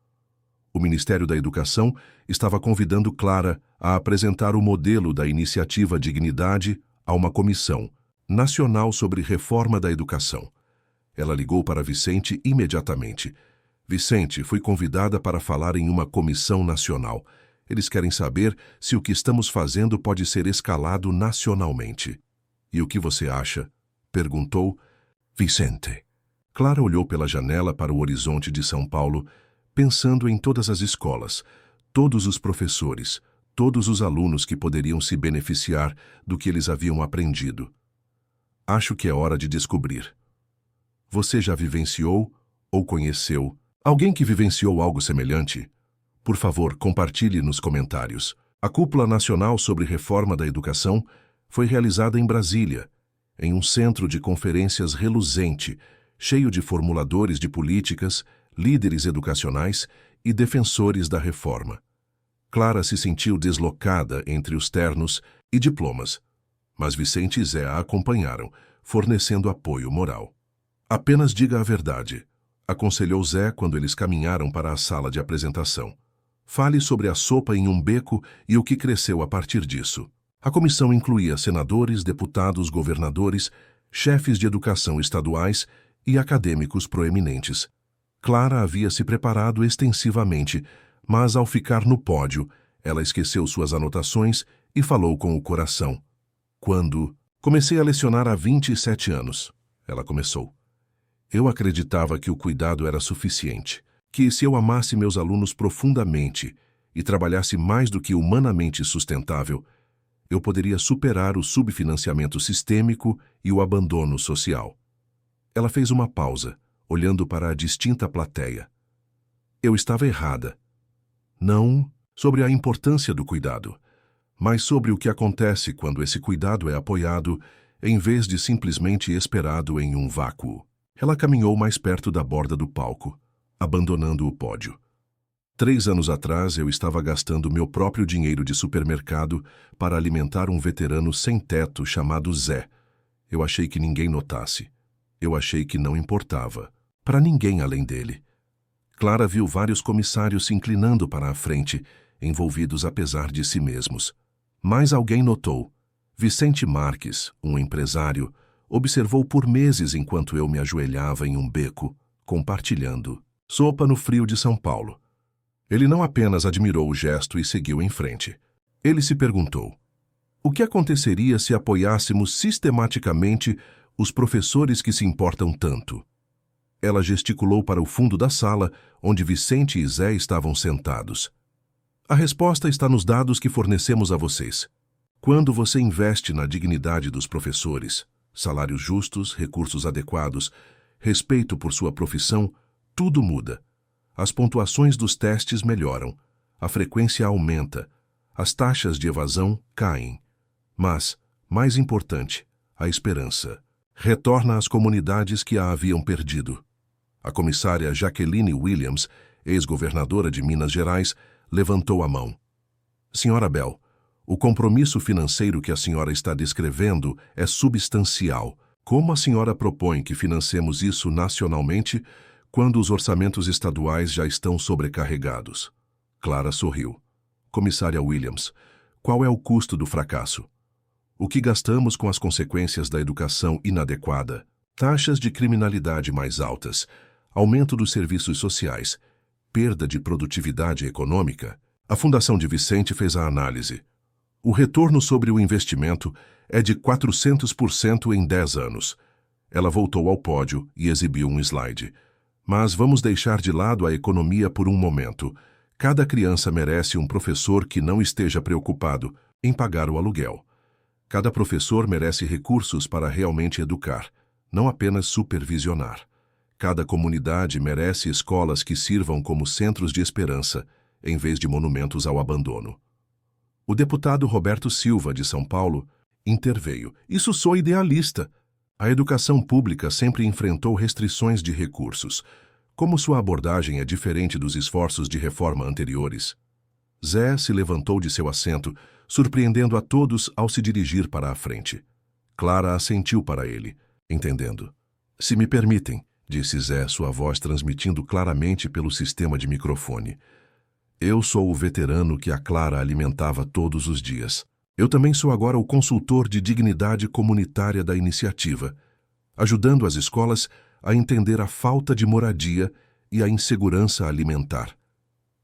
O Ministério da Educação estava convidando Clara a apresentar o modelo da Iniciativa Dignidade a uma comissão nacional sobre reforma da educação. Ela ligou para Vicente imediatamente. Vicente, fui convidada para falar em uma comissão nacional. Eles querem saber se o que estamos fazendo pode ser escalado nacionalmente. E o que você acha? Perguntou Vicente. Clara olhou pela janela para o horizonte de São Paulo, pensando em todas as escolas, todos os professores, todos os alunos que poderiam se beneficiar do que eles haviam aprendido. Acho que é hora de descobrir. Você já vivenciou ou conheceu alguém que vivenciou algo semelhante? Por favor, compartilhe nos comentários. A Cúpula Nacional sobre Reforma da Educação foi realizada em Brasília, em um centro de conferências reluzente, cheio de formuladores de políticas, líderes educacionais e defensores da reforma. Clara se sentiu deslocada entre os ternos e diplomas, mas Vicente e Zé a acompanharam, fornecendo apoio moral. Apenas diga a verdade, aconselhou Zé quando eles caminharam para a sala de apresentação. Fale sobre a sopa em um beco e o que cresceu a partir disso. A comissão incluía senadores, deputados, governadores, chefes de educação estaduais e acadêmicos proeminentes. Clara havia se preparado extensivamente, mas ao ficar no pódio, ela esqueceu suas anotações e falou com o coração. Quando comecei a lecionar há 27 anos, ela começou. Eu acreditava que o cuidado era suficiente, que se eu amasse meus alunos profundamente e trabalhasse mais do que humanamente sustentável, eu poderia superar o subfinanciamento sistêmico e o abandono social. Ela fez uma pausa, olhando para a distinta plateia. Eu estava errada. Não sobre a importância do cuidado, mas sobre o que acontece quando esse cuidado é apoiado em vez de simplesmente esperado em um vácuo. Ela caminhou mais perto da borda do palco, abandonando o pódio. 3 anos atrás, eu estava gastando meu próprio dinheiro de supermercado para alimentar um veterano sem teto chamado Zé. Eu achei que ninguém notasse. Eu achei que não importava, para ninguém além dele. Clara viu vários comissários se inclinando para a frente, envolvidos apesar de si mesmos. Mas alguém notou. Vicente Marques, um empresário, observou por meses enquanto eu me ajoelhava em um beco, compartilhando sopa no frio de São Paulo. Ele não apenas admirou o gesto e seguiu em frente. Ele se perguntou: o que aconteceria se apoiássemos sistematicamente os professores que se importam tanto? Ela gesticulou para o fundo da sala, onde Vicente e Zé estavam sentados. A resposta está nos dados que fornecemos a vocês. Quando você investe na dignidade dos professores, salários justos, recursos adequados, respeito por sua profissão, tudo muda. As pontuações dos testes melhoram, a frequência aumenta, as taxas de evasão caem. Mas, mais importante, a esperança retorna às comunidades que a haviam perdido. A comissária Jaqueline Williams, ex-governadora de Minas Gerais, levantou a mão. Senhora Bell, o compromisso financeiro que a senhora está descrevendo é substancial. Como a senhora propõe que financemos isso nacionalmente quando os orçamentos estaduais já estão sobrecarregados? Clara sorriu. Comissária Williams, qual é o custo do fracasso? O que gastamos com as consequências da educação inadequada? Taxas de criminalidade mais altas, aumento dos serviços sociais, perda de produtividade econômica? A Fundação de Vicente fez a análise. O retorno sobre o investimento é de 400% em 10 anos. Ela voltou ao pódio e exibiu um slide. Mas vamos deixar de lado a economia por um momento. Cada criança merece um professor que não esteja preocupado em pagar o aluguel. Cada professor merece recursos para realmente educar, não apenas supervisionar. Cada comunidade merece escolas que sirvam como centros de esperança, em vez de monumentos ao abandono. O deputado Roberto Silva, de São Paulo, interveio. Isso sou idealista. A educação pública sempre enfrentou restrições de recursos. Como sua abordagem é diferente dos esforços de reforma anteriores? Zé se levantou de seu assento, surpreendendo a todos ao se dirigir para a frente. Clara assentiu para ele, entendendo. Se me permitem, disse Zé, sua voz transmitindo claramente pelo sistema de microfone. Eu sou o veterano que a Clara alimentava todos os dias. Eu também sou agora o consultor de dignidade comunitária da iniciativa, ajudando as escolas a entender a falta de moradia e a insegurança alimentar.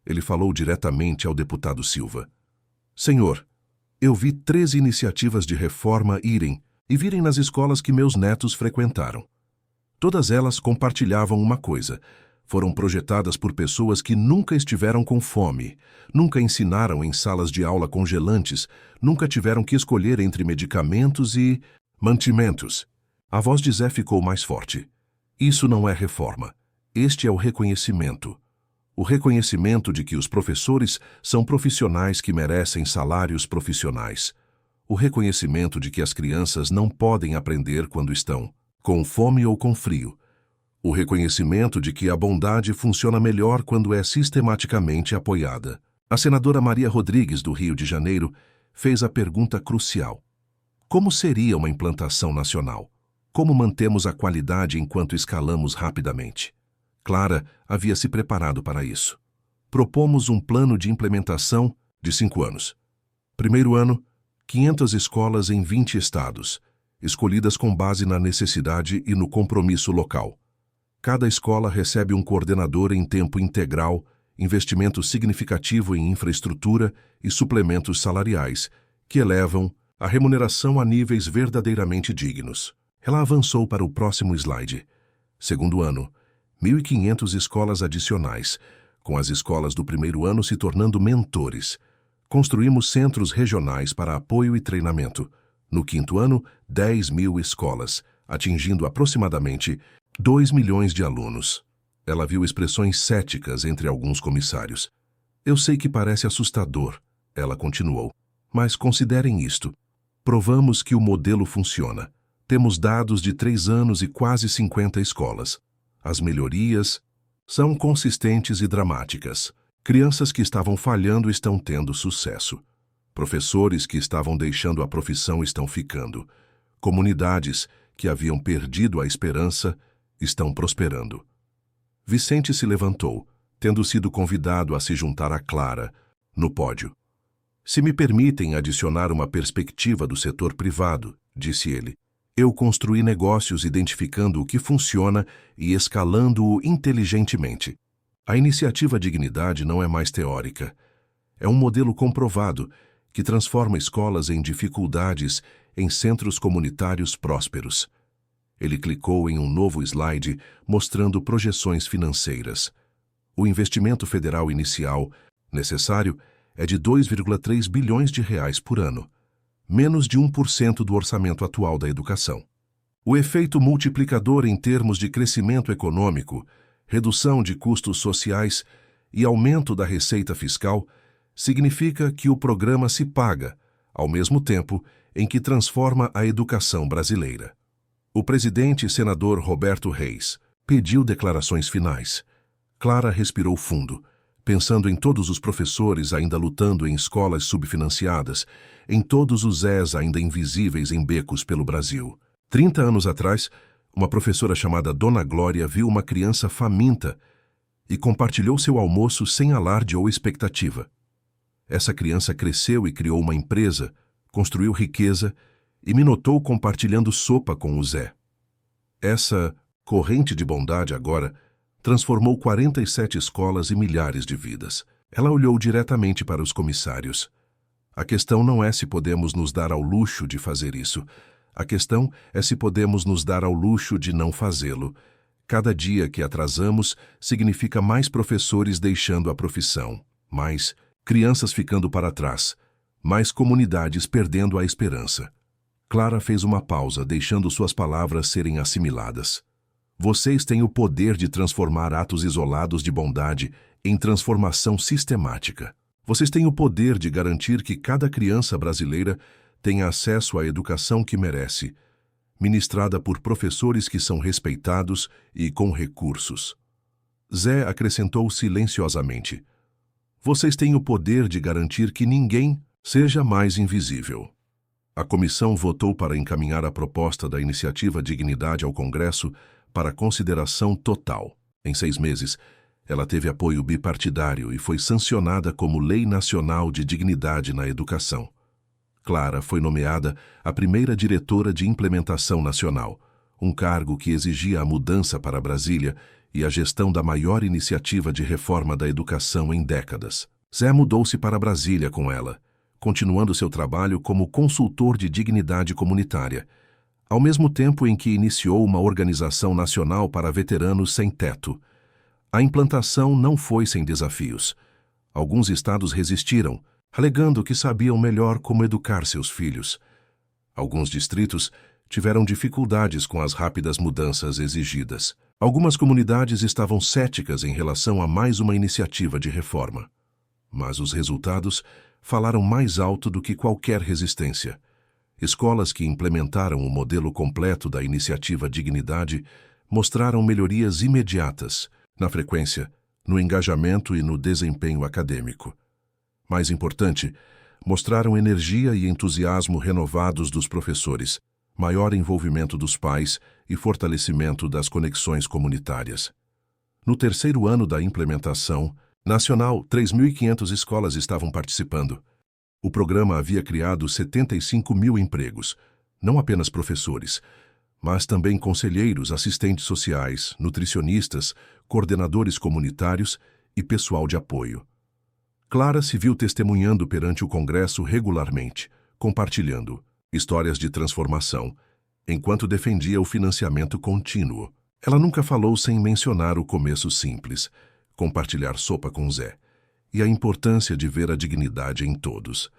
Ele falou diretamente ao deputado Silva. Senhor, eu vi 13 iniciativas de reforma irem e virem nas escolas que meus netos frequentaram. Todas elas compartilhavam uma coisa: foram projetadas por pessoas que nunca estiveram com fome, nunca ensinaram em salas de aula congelantes, nunca tiveram que escolher entre medicamentos e mantimentos. A voz de Zé ficou mais forte. Isso não é reforma. Este é o reconhecimento. O reconhecimento de que os professores são profissionais que merecem salários profissionais. O reconhecimento de que as crianças não podem aprender quando estão com fome ou com frio. O reconhecimento de que a bondade funciona melhor quando é sistematicamente apoiada. A senadora Maria Rodrigues, do Rio de Janeiro, fez a pergunta crucial. Como seria uma implantação nacional? Como mantemos a qualidade enquanto escalamos rapidamente? Clara havia se preparado para isso. Propomos um plano de implementação de 5 anos. Primeiro ano, 500 escolas em 20 estados, escolhidas com base na necessidade e no compromisso local. Cada escola recebe um coordenador em tempo integral, investimento significativo em infraestrutura e suplementos salariais, que elevam a remuneração a níveis verdadeiramente dignos. Ela avançou para o próximo slide. Segundo ano, 1.500 escolas adicionais, com as escolas do primeiro ano se tornando mentores. Construímos centros regionais para apoio e treinamento. No quinto ano, 10.000 escolas, atingindo aproximadamente 2 milhões de alunos. Ela viu expressões céticas entre alguns comissários. Eu sei que parece assustador, ela continuou, mas considerem isto. Provamos que o modelo funciona. Temos dados de 3 anos e quase 50 escolas. As melhorias são consistentes e dramáticas. Crianças que estavam falhando estão tendo sucesso. Professores que estavam deixando a profissão estão ficando. Comunidades que haviam perdido a esperança estão prosperando. Vicente se levantou, tendo sido convidado a se juntar a Clara, no pódio. Se me permitem adicionar uma perspectiva do setor privado, disse ele. Eu construí negócios identificando o que funciona e escalando-o inteligentemente. A iniciativa Dignidade não é mais teórica. É um modelo comprovado que transforma escolas em dificuldades em centros comunitários prósperos. Ele clicou em um novo slide mostrando projeções financeiras. O investimento federal inicial necessário é de 2,3 bilhões de reais por ano, menos de 1% do orçamento atual da educação. O efeito multiplicador em termos de crescimento econômico, redução de custos sociais e aumento da receita fiscal significa que o programa se paga, ao mesmo tempo em que transforma a educação brasileira. O presidente e senador Roberto Reis pediu declarações finais. Clara respirou fundo, pensando em todos os professores ainda lutando em escolas subfinanciadas, em todos os Zés ainda invisíveis em becos pelo Brasil. 30 anos atrás, uma professora chamada Dona Glória viu uma criança faminta e compartilhou seu almoço sem alarde ou expectativa. Essa criança cresceu e criou uma empresa, construiu riqueza e me notou compartilhando sopa com o Zé. Essa corrente de bondade agora transformou 47 escolas e milhares de vidas. Ela olhou diretamente para os comissários. A questão não é se podemos nos dar ao luxo de fazer isso. A questão é se podemos nos dar ao luxo de não fazê-lo. Cada dia que atrasamos significa mais professores deixando a profissão, mais crianças ficando para trás, mais comunidades perdendo a esperança. Clara fez uma pausa, deixando suas palavras serem assimiladas. Vocês têm o poder de transformar atos isolados de bondade em transformação sistemática. Vocês têm o poder de garantir que cada criança brasileira tenha acesso à educação que merece, ministrada por professores que são respeitados e com recursos. Zé acrescentou silenciosamente. Vocês têm o poder de garantir que ninguém seja mais invisível. A comissão votou para encaminhar a proposta da iniciativa Dignidade ao Congresso para consideração total. Em 6 meses, Ela teve apoio bipartidário e foi sancionada como Lei Nacional de Dignidade na Educação. Clara foi nomeada a primeira diretora de implementação nacional, um cargo que exigia a mudança para Brasília e a gestão da maior iniciativa de reforma da educação em décadas. Zé mudou-se para Brasília com ela, continuando seu trabalho como consultor de dignidade comunitária, ao mesmo tempo em que iniciou uma organização nacional para veteranos sem teto. A implantação não foi sem desafios. Alguns estados resistiram, alegando que sabiam melhor como educar seus filhos. Alguns distritos tiveram dificuldades com as rápidas mudanças exigidas. Algumas comunidades estavam céticas em relação a mais uma iniciativa de reforma. Mas os resultados falaram mais alto do que qualquer resistência. Escolas que implementaram o modelo completo da iniciativa Dignidade mostraram melhorias imediatas na frequência, no engajamento e no desempenho acadêmico. Mais importante, mostraram energia e entusiasmo renovados dos professores, maior envolvimento dos pais e fortalecimento das conexões comunitárias. No terceiro ano da implementação nacional, 3.500 escolas estavam participando. O programa havia criado 75 mil empregos, não apenas professores, mas também conselheiros, assistentes sociais, nutricionistas, coordenadores comunitários e pessoal de apoio. Clara se viu testemunhando perante o Congresso regularmente, compartilhando histórias de transformação, enquanto defendia o financiamento contínuo. Ela nunca falou sem mencionar o começo simples, compartilhar sopa com Zé, e a importância de ver a dignidade em todos.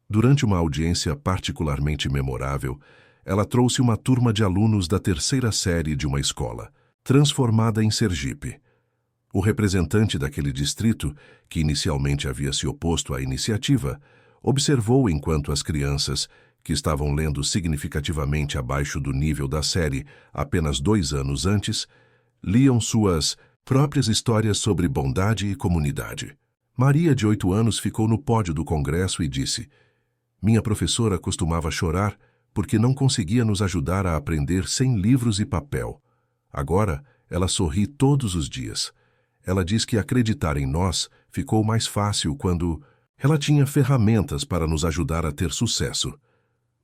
Durante uma audiência particularmente memorável, ela trouxe uma turma de alunos da terceira série de uma escola, transformada em Sergipe. O representante daquele distrito, que inicialmente havia se oposto à iniciativa, observou enquanto as crianças, que estavam lendo significativamente abaixo do nível da série apenas 2 anos antes, liam suas próprias histórias sobre bondade e comunidade. Maria, de 8 anos, ficou no pódio do congresso e disse: "Minha professora costumava chorar porque não conseguia nos ajudar a aprender sem livros e papel. Agora, ela sorri todos os dias. Ela diz que acreditar em nós ficou mais fácil quando ela tinha ferramentas para nos ajudar a ter sucesso."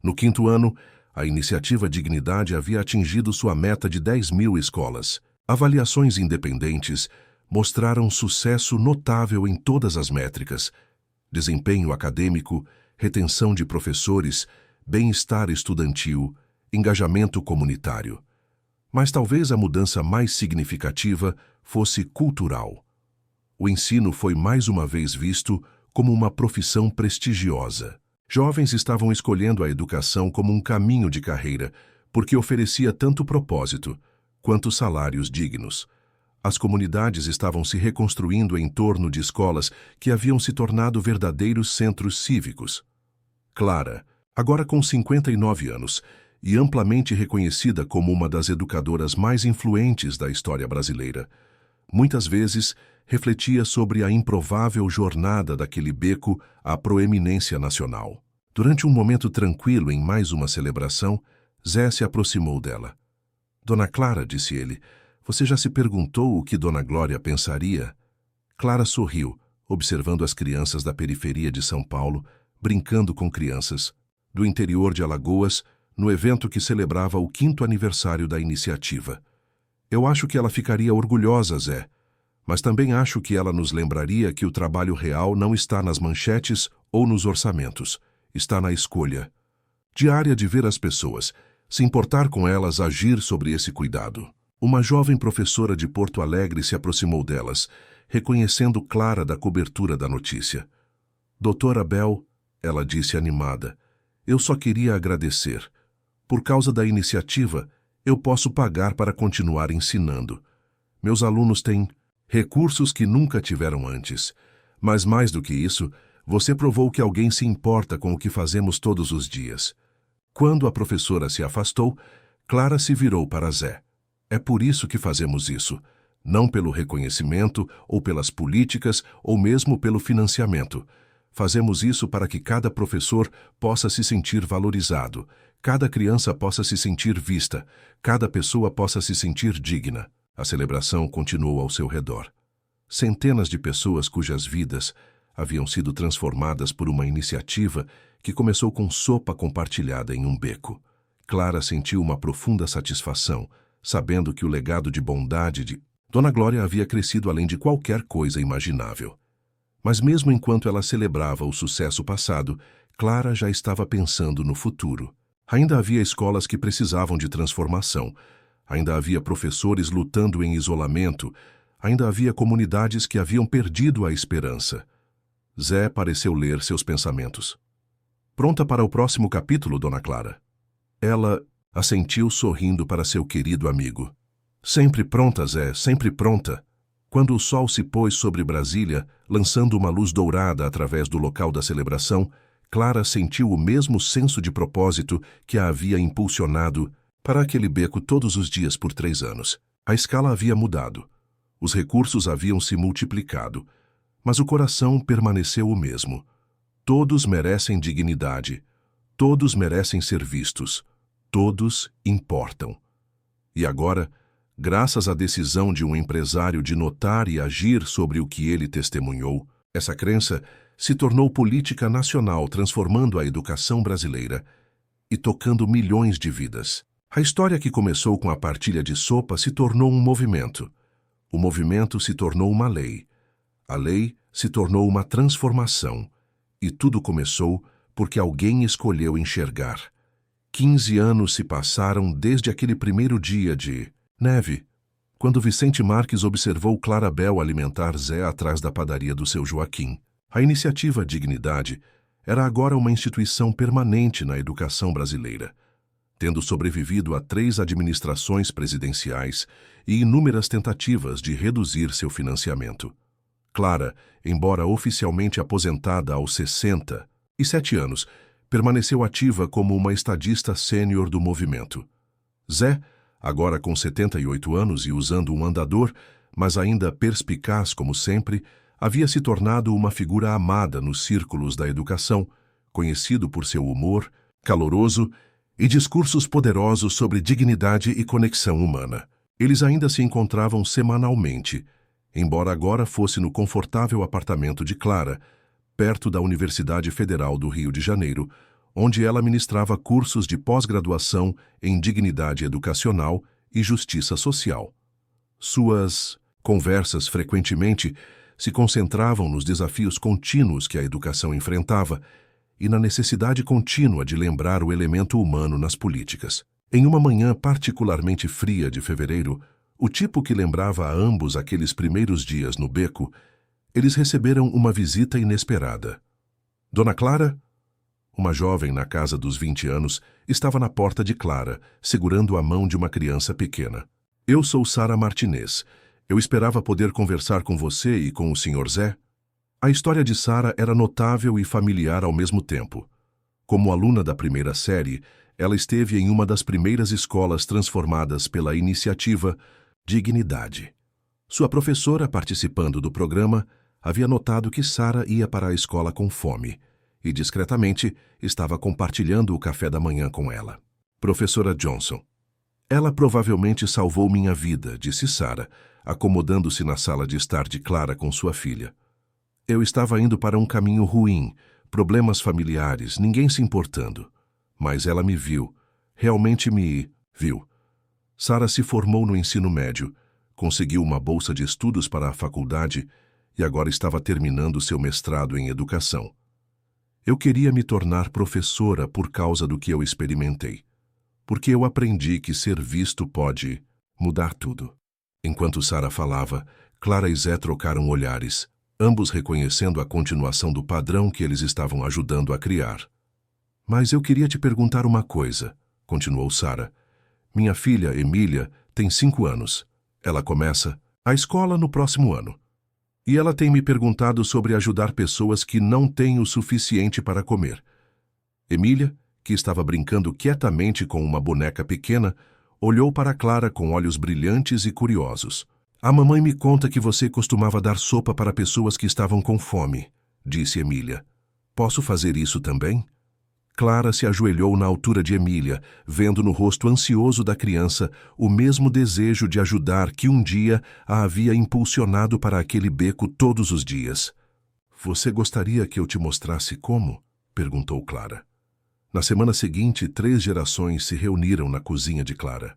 No 5º ano, a iniciativa Dignidade havia atingido sua meta de 10.000 escolas. Avaliações independentes mostraram sucesso notável em todas as métricas: desempenho acadêmico, retenção de professores, bem-estar estudantil, engajamento comunitário. Mas talvez a mudança mais significativa fosse cultural. O ensino foi mais uma vez visto como uma profissão prestigiosa. Jovens estavam escolhendo a educação como um caminho de carreira, porque oferecia tanto propósito quanto salários dignos. As comunidades estavam se reconstruindo em torno de escolas que haviam se tornado verdadeiros centros cívicos. Clara, agora com 59 anos, e amplamente reconhecida como uma das educadoras mais influentes da história brasileira, muitas vezes refletia sobre a improvável jornada daquele beco à proeminência nacional. Durante um momento tranquilo em mais uma celebração, Zé se aproximou dela. "Dona Clara", disse ele, "você já se perguntou o que Dona Glória pensaria?" Clara sorriu, observando as crianças da periferia de São Paulo, brincando com crianças do interior de Alagoas, no evento que celebrava o 5º aniversário da iniciativa. "Eu acho que ela ficaria orgulhosa, Zé, mas também acho que ela nos lembraria que o trabalho real não está nas manchetes ou nos orçamentos, está na escolha diária de ver as pessoas, se importar com elas, agir sobre esse cuidado." Uma jovem professora de Porto Alegre se aproximou delas, reconhecendo Clara da cobertura da notícia. "Doutora Bel", ela disse animada, "eu só queria agradecer. Por causa da iniciativa, eu posso pagar para continuar ensinando. Meus alunos têm recursos que nunca tiveram antes. Mas mais do que isso, você provou que alguém se importa com o que fazemos todos os dias." Quando a professora se afastou, Clara se virou para Zé. "É por isso que fazemos isso, não pelo reconhecimento ou pelas políticas ou mesmo pelo financiamento. Fazemos isso para que cada professor possa se sentir valorizado, cada criança possa se sentir vista, cada pessoa possa se sentir digna." A celebração continuou ao seu redor. Centenas de pessoas cujas vidas haviam sido transformadas por uma iniciativa que começou com sopa compartilhada em um beco. Clara sentiu uma profunda satisfação, sabendo que o legado de bondade de Dona Glória havia crescido além de qualquer coisa imaginável. Mas mesmo enquanto ela celebrava o sucesso passado, Clara já estava pensando no futuro. Ainda havia escolas que precisavam de transformação, ainda havia professores lutando em isolamento, ainda havia comunidades que haviam perdido a esperança. Zé pareceu ler seus pensamentos. Pronta para o próximo capítulo, Dona Clara? Ela assentiu sorrindo para seu querido amigo. Sempre pronta, Zé, sempre pronta. Quando o sol se pôs sobre Brasília, lançando uma luz dourada através do local da celebração, Clara sentiu o mesmo senso de propósito que a havia impulsionado para aquele beco todos os dias por 3 anos. A escala havia mudado. Os recursos haviam se multiplicado. Mas o coração permaneceu o mesmo. Todos merecem dignidade. Todos merecem ser vistos. Todos importam. E agora, graças à decisão de um empresário de notar e agir sobre o que ele testemunhou, essa crença se tornou política nacional, transformando a educação brasileira e tocando milhões de vidas. A história que começou com a partilha de sopa se tornou um movimento. O movimento se tornou uma lei. A lei se tornou uma transformação. E tudo começou porque alguém escolheu enxergar. 15 anos se passaram desde aquele primeiro dia de neve, quando Vicente Marques observou Clarabel alimentar Zé atrás da padaria do seu Joaquim. A iniciativa Dignidade era agora uma instituição permanente na educação brasileira, tendo sobrevivido a 3 administrações presidenciais e inúmeras tentativas de reduzir seu financiamento. Clara, embora oficialmente aposentada aos 67 anos, permaneceu ativa como uma estadista sênior do movimento. Zé, agora com 78 anos e usando um andador, mas ainda perspicaz como sempre, havia se tornado uma figura amada nos círculos da educação, conhecido por seu humor caloroso e discursos poderosos sobre dignidade e conexão humana. Eles ainda se encontravam semanalmente, embora agora fosse no confortável apartamento de Clara, perto da Universidade Federal do Rio de Janeiro, onde ela ministrava cursos de pós-graduação em dignidade educacional e justiça social. Suas conversas frequentemente se concentravam nos desafios contínuos que a educação enfrentava e na necessidade contínua de lembrar o elemento humano nas políticas. Em uma manhã particularmente fria de fevereiro, o tipo que lembrava a ambos aqueles primeiros dias no beco, eles receberam uma visita inesperada. Dona Clara, uma jovem na casa dos 20 anos, estava na porta de Clara, segurando a mão de uma criança pequena. Eu sou Sara Martinez. Eu esperava poder conversar com você e com o Sr. Zé. A história de Sara era notável e familiar ao mesmo tempo. Como aluna da primeira série, ela esteve em uma das primeiras escolas transformadas pela iniciativa Dignidade. Sua professora, participando do programa, havia notado que Sara ia para a escola com fome e, discretamente, estava compartilhando o café da manhã com ela. Professora Johnson. Ela provavelmente salvou minha vida, disse Sara, acomodando-se na sala de estar de Clara com sua filha. Eu estava indo para um caminho ruim, problemas familiares, ninguém se importando. Mas ela me viu, realmente me viu. Sara se formou no ensino médio, conseguiu uma bolsa de estudos para a faculdade e agora estava terminando seu mestrado em educação. Eu queria me tornar professora por causa do que eu experimentei, porque eu aprendi que ser visto pode mudar tudo. Enquanto Sara falava, Clara e Zé trocaram olhares, ambos reconhecendo a continuação do padrão que eles estavam ajudando a criar. Mas eu queria te perguntar uma coisa, continuou Sara. Minha filha, Emília, tem 5 anos. Ela começa a escola no próximo ano. E ela tem me perguntado sobre ajudar pessoas que não têm o suficiente para comer. Emília, que estava brincando quietamente com uma boneca pequena, olhou para Clara com olhos brilhantes e curiosos. A mamãe me conta que você costumava dar sopa para pessoas que estavam com fome, disse Emília. Posso fazer isso também? Clara se ajoelhou na altura de Emília, vendo no rosto ansioso da criança o mesmo desejo de ajudar que um dia a havia impulsionado para aquele beco todos os dias. "Você gostaria que eu te mostrasse como?" perguntou Clara. Na semana seguinte, 3 gerações se reuniram na cozinha de Clara.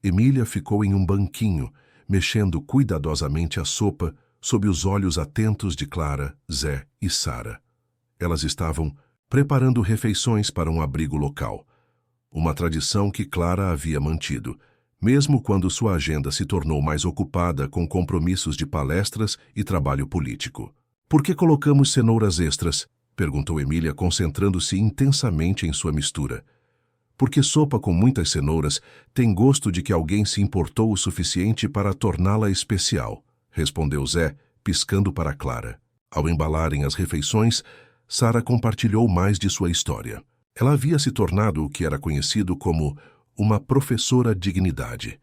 Emília ficou em um banquinho, mexendo cuidadosamente a sopa sob os olhos atentos de Clara, Zé e Sara. Elas estavam preparando refeições para um abrigo local, uma tradição que Clara havia mantido, mesmo quando sua agenda se tornou mais ocupada com compromissos de palestras e trabalho político. "Por que colocamos cenouras extras?" perguntou Emília, concentrando-se intensamente em sua mistura. "Porque sopa com muitas cenouras tem gosto de que alguém se importou o suficiente para torná-la especial", respondeu Zé, piscando para Clara. Ao embalarem as refeições, Sara compartilhou mais de sua história. Ela havia se tornado o que era conhecido como uma professora dignidade,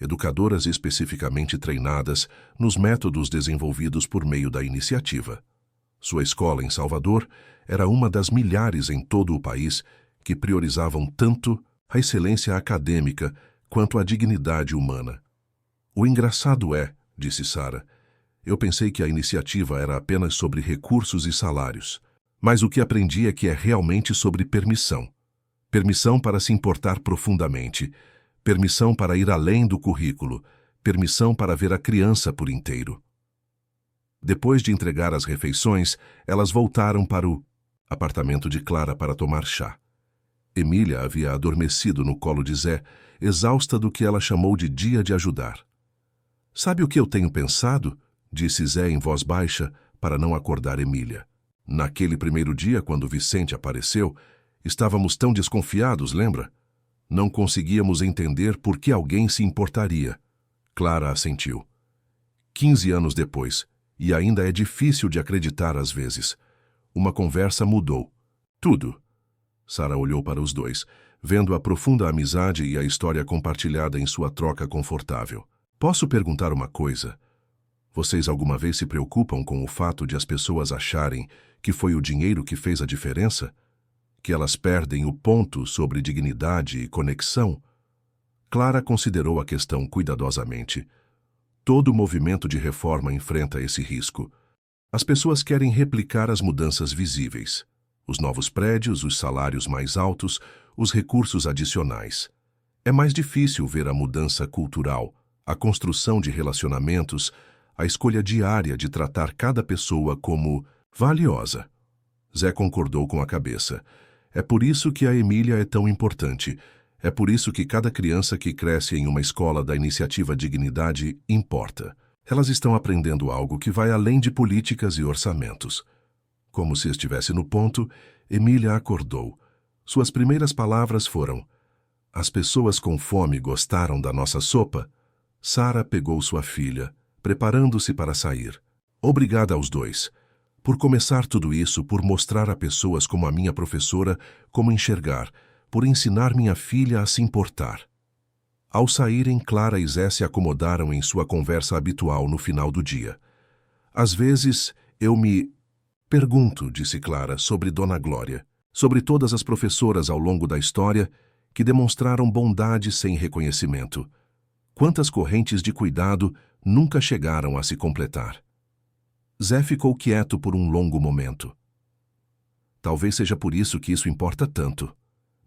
educadoras especificamente treinadas nos métodos desenvolvidos por meio da iniciativa. Sua escola em Salvador era uma das milhares em todo o país que priorizavam tanto a excelência acadêmica quanto a dignidade humana. "O engraçado é", disse Sara, "eu pensei que a iniciativa era apenas sobre recursos e salários. Mas o que aprendi é que é realmente sobre permissão. Permissão para se importar profundamente. Permissão para ir além do currículo. Permissão para ver a criança por inteiro." Depois de entregar as refeições, elas voltaram para o apartamento de Clara para tomar chá. Emília havia adormecido no colo de Zé, exausta do que ela chamou de dia de ajudar. "Sabe o que eu tenho pensado?" disse Zé em voz baixa para não acordar Emília. "Naquele primeiro dia, quando Vicente apareceu, estávamos tão desconfiados, lembra? Não conseguíamos entender por que alguém se importaria." Clara assentiu. 15 anos depois, e ainda é difícil de acreditar às vezes, uma conversa mudou. Tudo. Sara olhou para os dois, vendo a profunda amizade e a história compartilhada em sua troca confortável. "Posso perguntar uma coisa? Vocês alguma vez se preocupam com o fato de as pessoas acharem que foi o dinheiro que fez a diferença? Que elas perdem o ponto sobre dignidade e conexão?" Clara considerou a questão cuidadosamente. Todo movimento de reforma enfrenta esse risco. As pessoas querem replicar as mudanças visíveis. Os novos prédios, os salários mais altos, os recursos adicionais. É mais difícil ver a mudança cultural, a construção de relacionamentos, a escolha diária de tratar cada pessoa como valiosa. Zé concordou com a cabeça. "É por isso que a Emília é tão importante. É por isso que cada criança que cresce em uma escola da iniciativa Dignidade importa. Elas estão aprendendo algo que vai além de políticas e orçamentos." Como se estivesse no ponto, Emília acordou. Suas primeiras palavras foram: "As pessoas com fome gostaram da nossa sopa?" Sara pegou sua filha, preparando-se para sair. "Obrigada aos dois. Por começar tudo isso, por mostrar a pessoas como a minha professora como enxergar, por ensinar minha filha a se importar." Ao saírem, Clara e Zé se acomodaram em sua conversa habitual no final do dia. "Às vezes, eu me pergunto", disse Clara, "sobre Dona Glória, sobre todas as professoras ao longo da história que demonstraram bondade sem reconhecimento. Quantas correntes de cuidado nunca chegaram a se completar?" Zé ficou quieto por um longo momento. "Talvez seja por isso que isso importa tanto.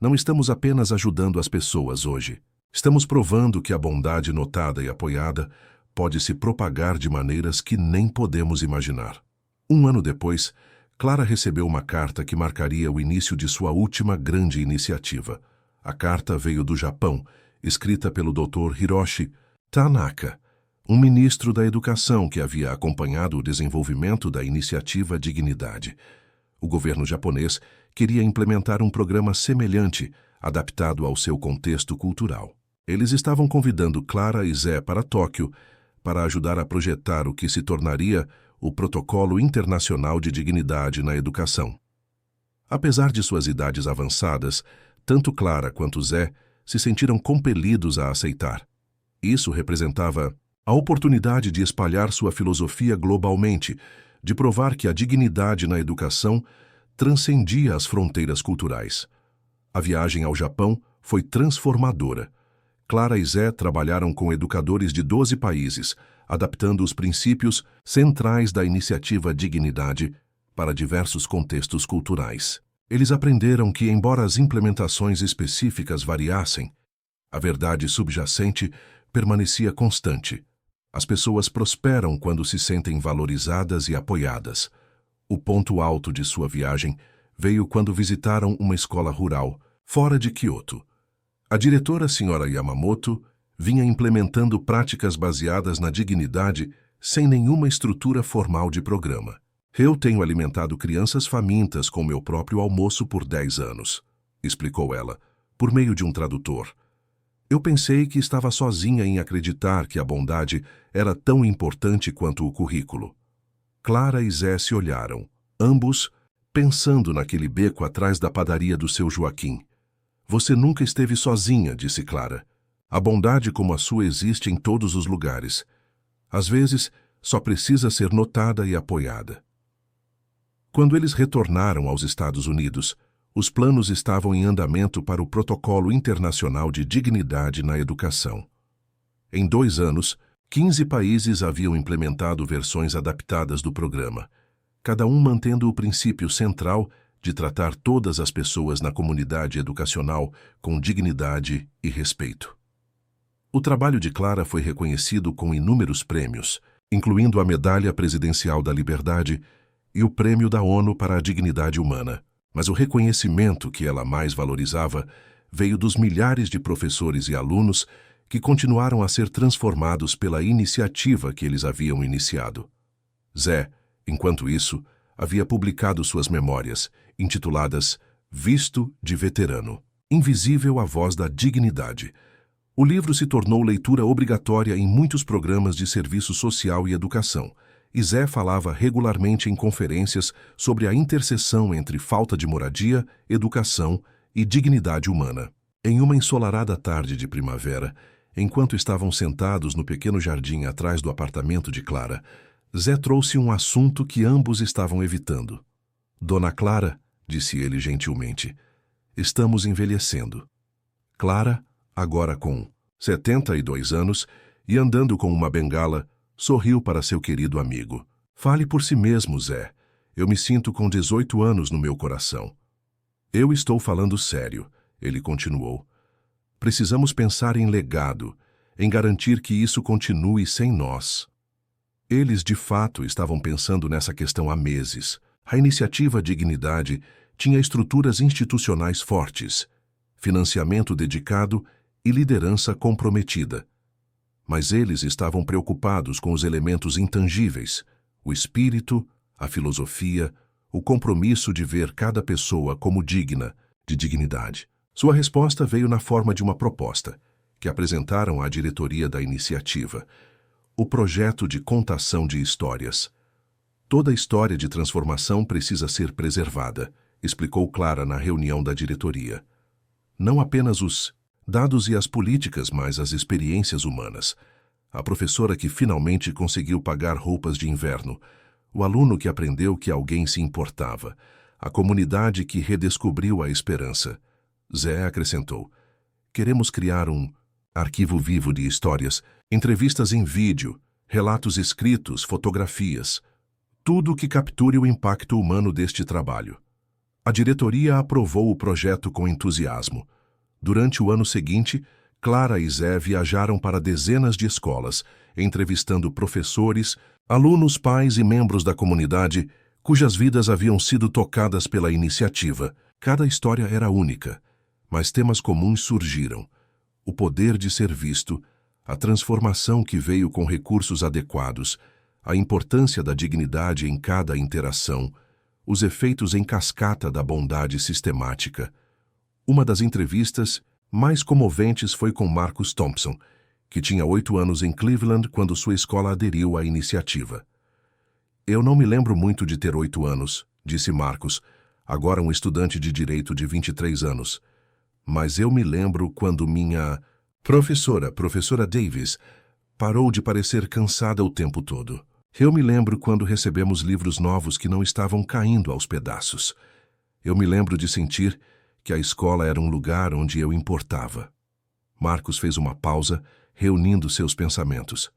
Não estamos apenas ajudando as pessoas hoje. Estamos provando que a bondade notada e apoiada pode se propagar de maneiras que nem podemos imaginar." 1 ano depois, Clara recebeu uma carta que marcaria o início de sua última grande iniciativa. A carta veio do Japão, escrita pelo Dr. Hiroshi Tanaka, um ministro da Educação que havia acompanhado o desenvolvimento da iniciativa Dignidade. O governo japonês queria implementar um programa semelhante, adaptado ao seu contexto cultural. Eles estavam convidando Clara e Zé para Tóquio para ajudar a projetar o que se tornaria o Protocolo Internacional de Dignidade na Educação. Apesar de suas idades avançadas, tanto Clara quanto Zé se sentiram compelidos a aceitar. Isso representava a oportunidade de espalhar sua filosofia globalmente, de provar que a dignidade na educação transcendia as fronteiras culturais. A viagem ao Japão foi transformadora. Clara e Zé trabalharam com educadores de 12 países, adaptando os princípios centrais da iniciativa Dignidade para diversos contextos culturais. Eles aprenderam que, embora as implementações específicas variassem, a verdade subjacente permanecia constante. As pessoas prosperam quando se sentem valorizadas e apoiadas. O ponto alto de sua viagem veio quando visitaram uma escola rural, fora de Kyoto. A diretora, Sra. Yamamoto, vinha implementando práticas baseadas na dignidade sem nenhuma estrutura formal de programa. Eu tenho alimentado crianças famintas com meu próprio almoço por 10 anos, explicou ela, por meio de um tradutor. Eu pensei que estava sozinha em acreditar que a bondade era tão importante quanto o currículo. Clara e Zé se olharam, ambos pensando naquele beco atrás da padaria do seu Joaquim. Você nunca esteve sozinha, disse Clara. A bondade como a sua existe em todos os lugares. Às vezes, só precisa ser notada e apoiada. Quando eles retornaram aos Estados Unidos, os planos estavam em andamento para o Protocolo Internacional de Dignidade na Educação. Em 2 anos, 15 países haviam implementado versões adaptadas do programa, cada um mantendo o princípio central de tratar todas as pessoas na comunidade educacional com dignidade e respeito. O trabalho de Clara foi reconhecido com inúmeros prêmios, incluindo a Medalha Presidencial da Liberdade e o Prêmio da ONU para a Dignidade Humana. Mas o reconhecimento que ela mais valorizava veio dos milhares de professores e alunos que continuaram a ser transformados pela iniciativa que eles haviam iniciado. Zé, enquanto isso, havia publicado suas memórias, intituladas Visto de Veterano, Invisível a Voz da Dignidade. O livro se tornou leitura obrigatória em muitos programas de serviço social e educação, e Zé falava regularmente em conferências sobre a interseção entre falta de moradia, educação e dignidade humana. Em uma ensolarada tarde de primavera, enquanto estavam sentados no pequeno jardim atrás do apartamento de Clara, Zé trouxe um assunto que ambos estavam evitando. Dona Clara, disse ele gentilmente, estamos envelhecendo. Clara, agora com 72 anos e andando com uma bengala, sorriu para seu querido amigo. Fale por si mesmo, Zé. Eu me sinto com 18 anos no meu coração. Eu estou falando sério, ele continuou. Precisamos pensar em legado, em garantir que isso continue sem nós. Eles, de fato, estavam pensando nessa questão há meses. A iniciativa Dignidade tinha estruturas institucionais fortes, financiamento dedicado e liderança comprometida. Mas eles estavam preocupados com os elementos intangíveis, o espírito, a filosofia, o compromisso de ver cada pessoa como digna de dignidade. Sua resposta veio na forma de uma proposta, que apresentaram à diretoria da iniciativa, o projeto de contação de histórias. Toda história de transformação precisa ser preservada, explicou Clara na reunião da diretoria. Não apenas os dados e as políticas, mas as experiências humanas. A professora que finalmente conseguiu pagar roupas de inverno, o aluno que aprendeu que alguém se importava, a comunidade que redescobriu a esperança. Zé acrescentou, queremos criar um arquivo vivo de histórias, entrevistas em vídeo, relatos escritos, fotografias, tudo que capture o impacto humano deste trabalho. A diretoria aprovou o projeto com entusiasmo. Durante o ano seguinte, Clara e Zé viajaram para dezenas de escolas, entrevistando professores, alunos, pais e membros da comunidade, cujas vidas haviam sido tocadas pela iniciativa. Cada história era única, mas temas comuns surgiram. O poder de ser visto, a transformação que veio com recursos adequados, a importância da dignidade em cada interação, os efeitos em cascata da bondade sistemática. Uma das entrevistas mais comoventes foi com Marcus Thompson, que tinha 8 anos em Cleveland quando sua escola aderiu à iniciativa. Eu não me lembro muito de ter 8 anos, disse Marcus, agora um estudante de direito de 23 anos. Mas eu me lembro quando minha professora Davis, parou de parecer cansada o tempo todo. Eu me lembro quando recebemos livros novos que não estavam caindo aos pedaços. Eu me lembro de sentir que a escola era um lugar onde eu importava. Marcos fez uma pausa, reunindo seus pensamentos.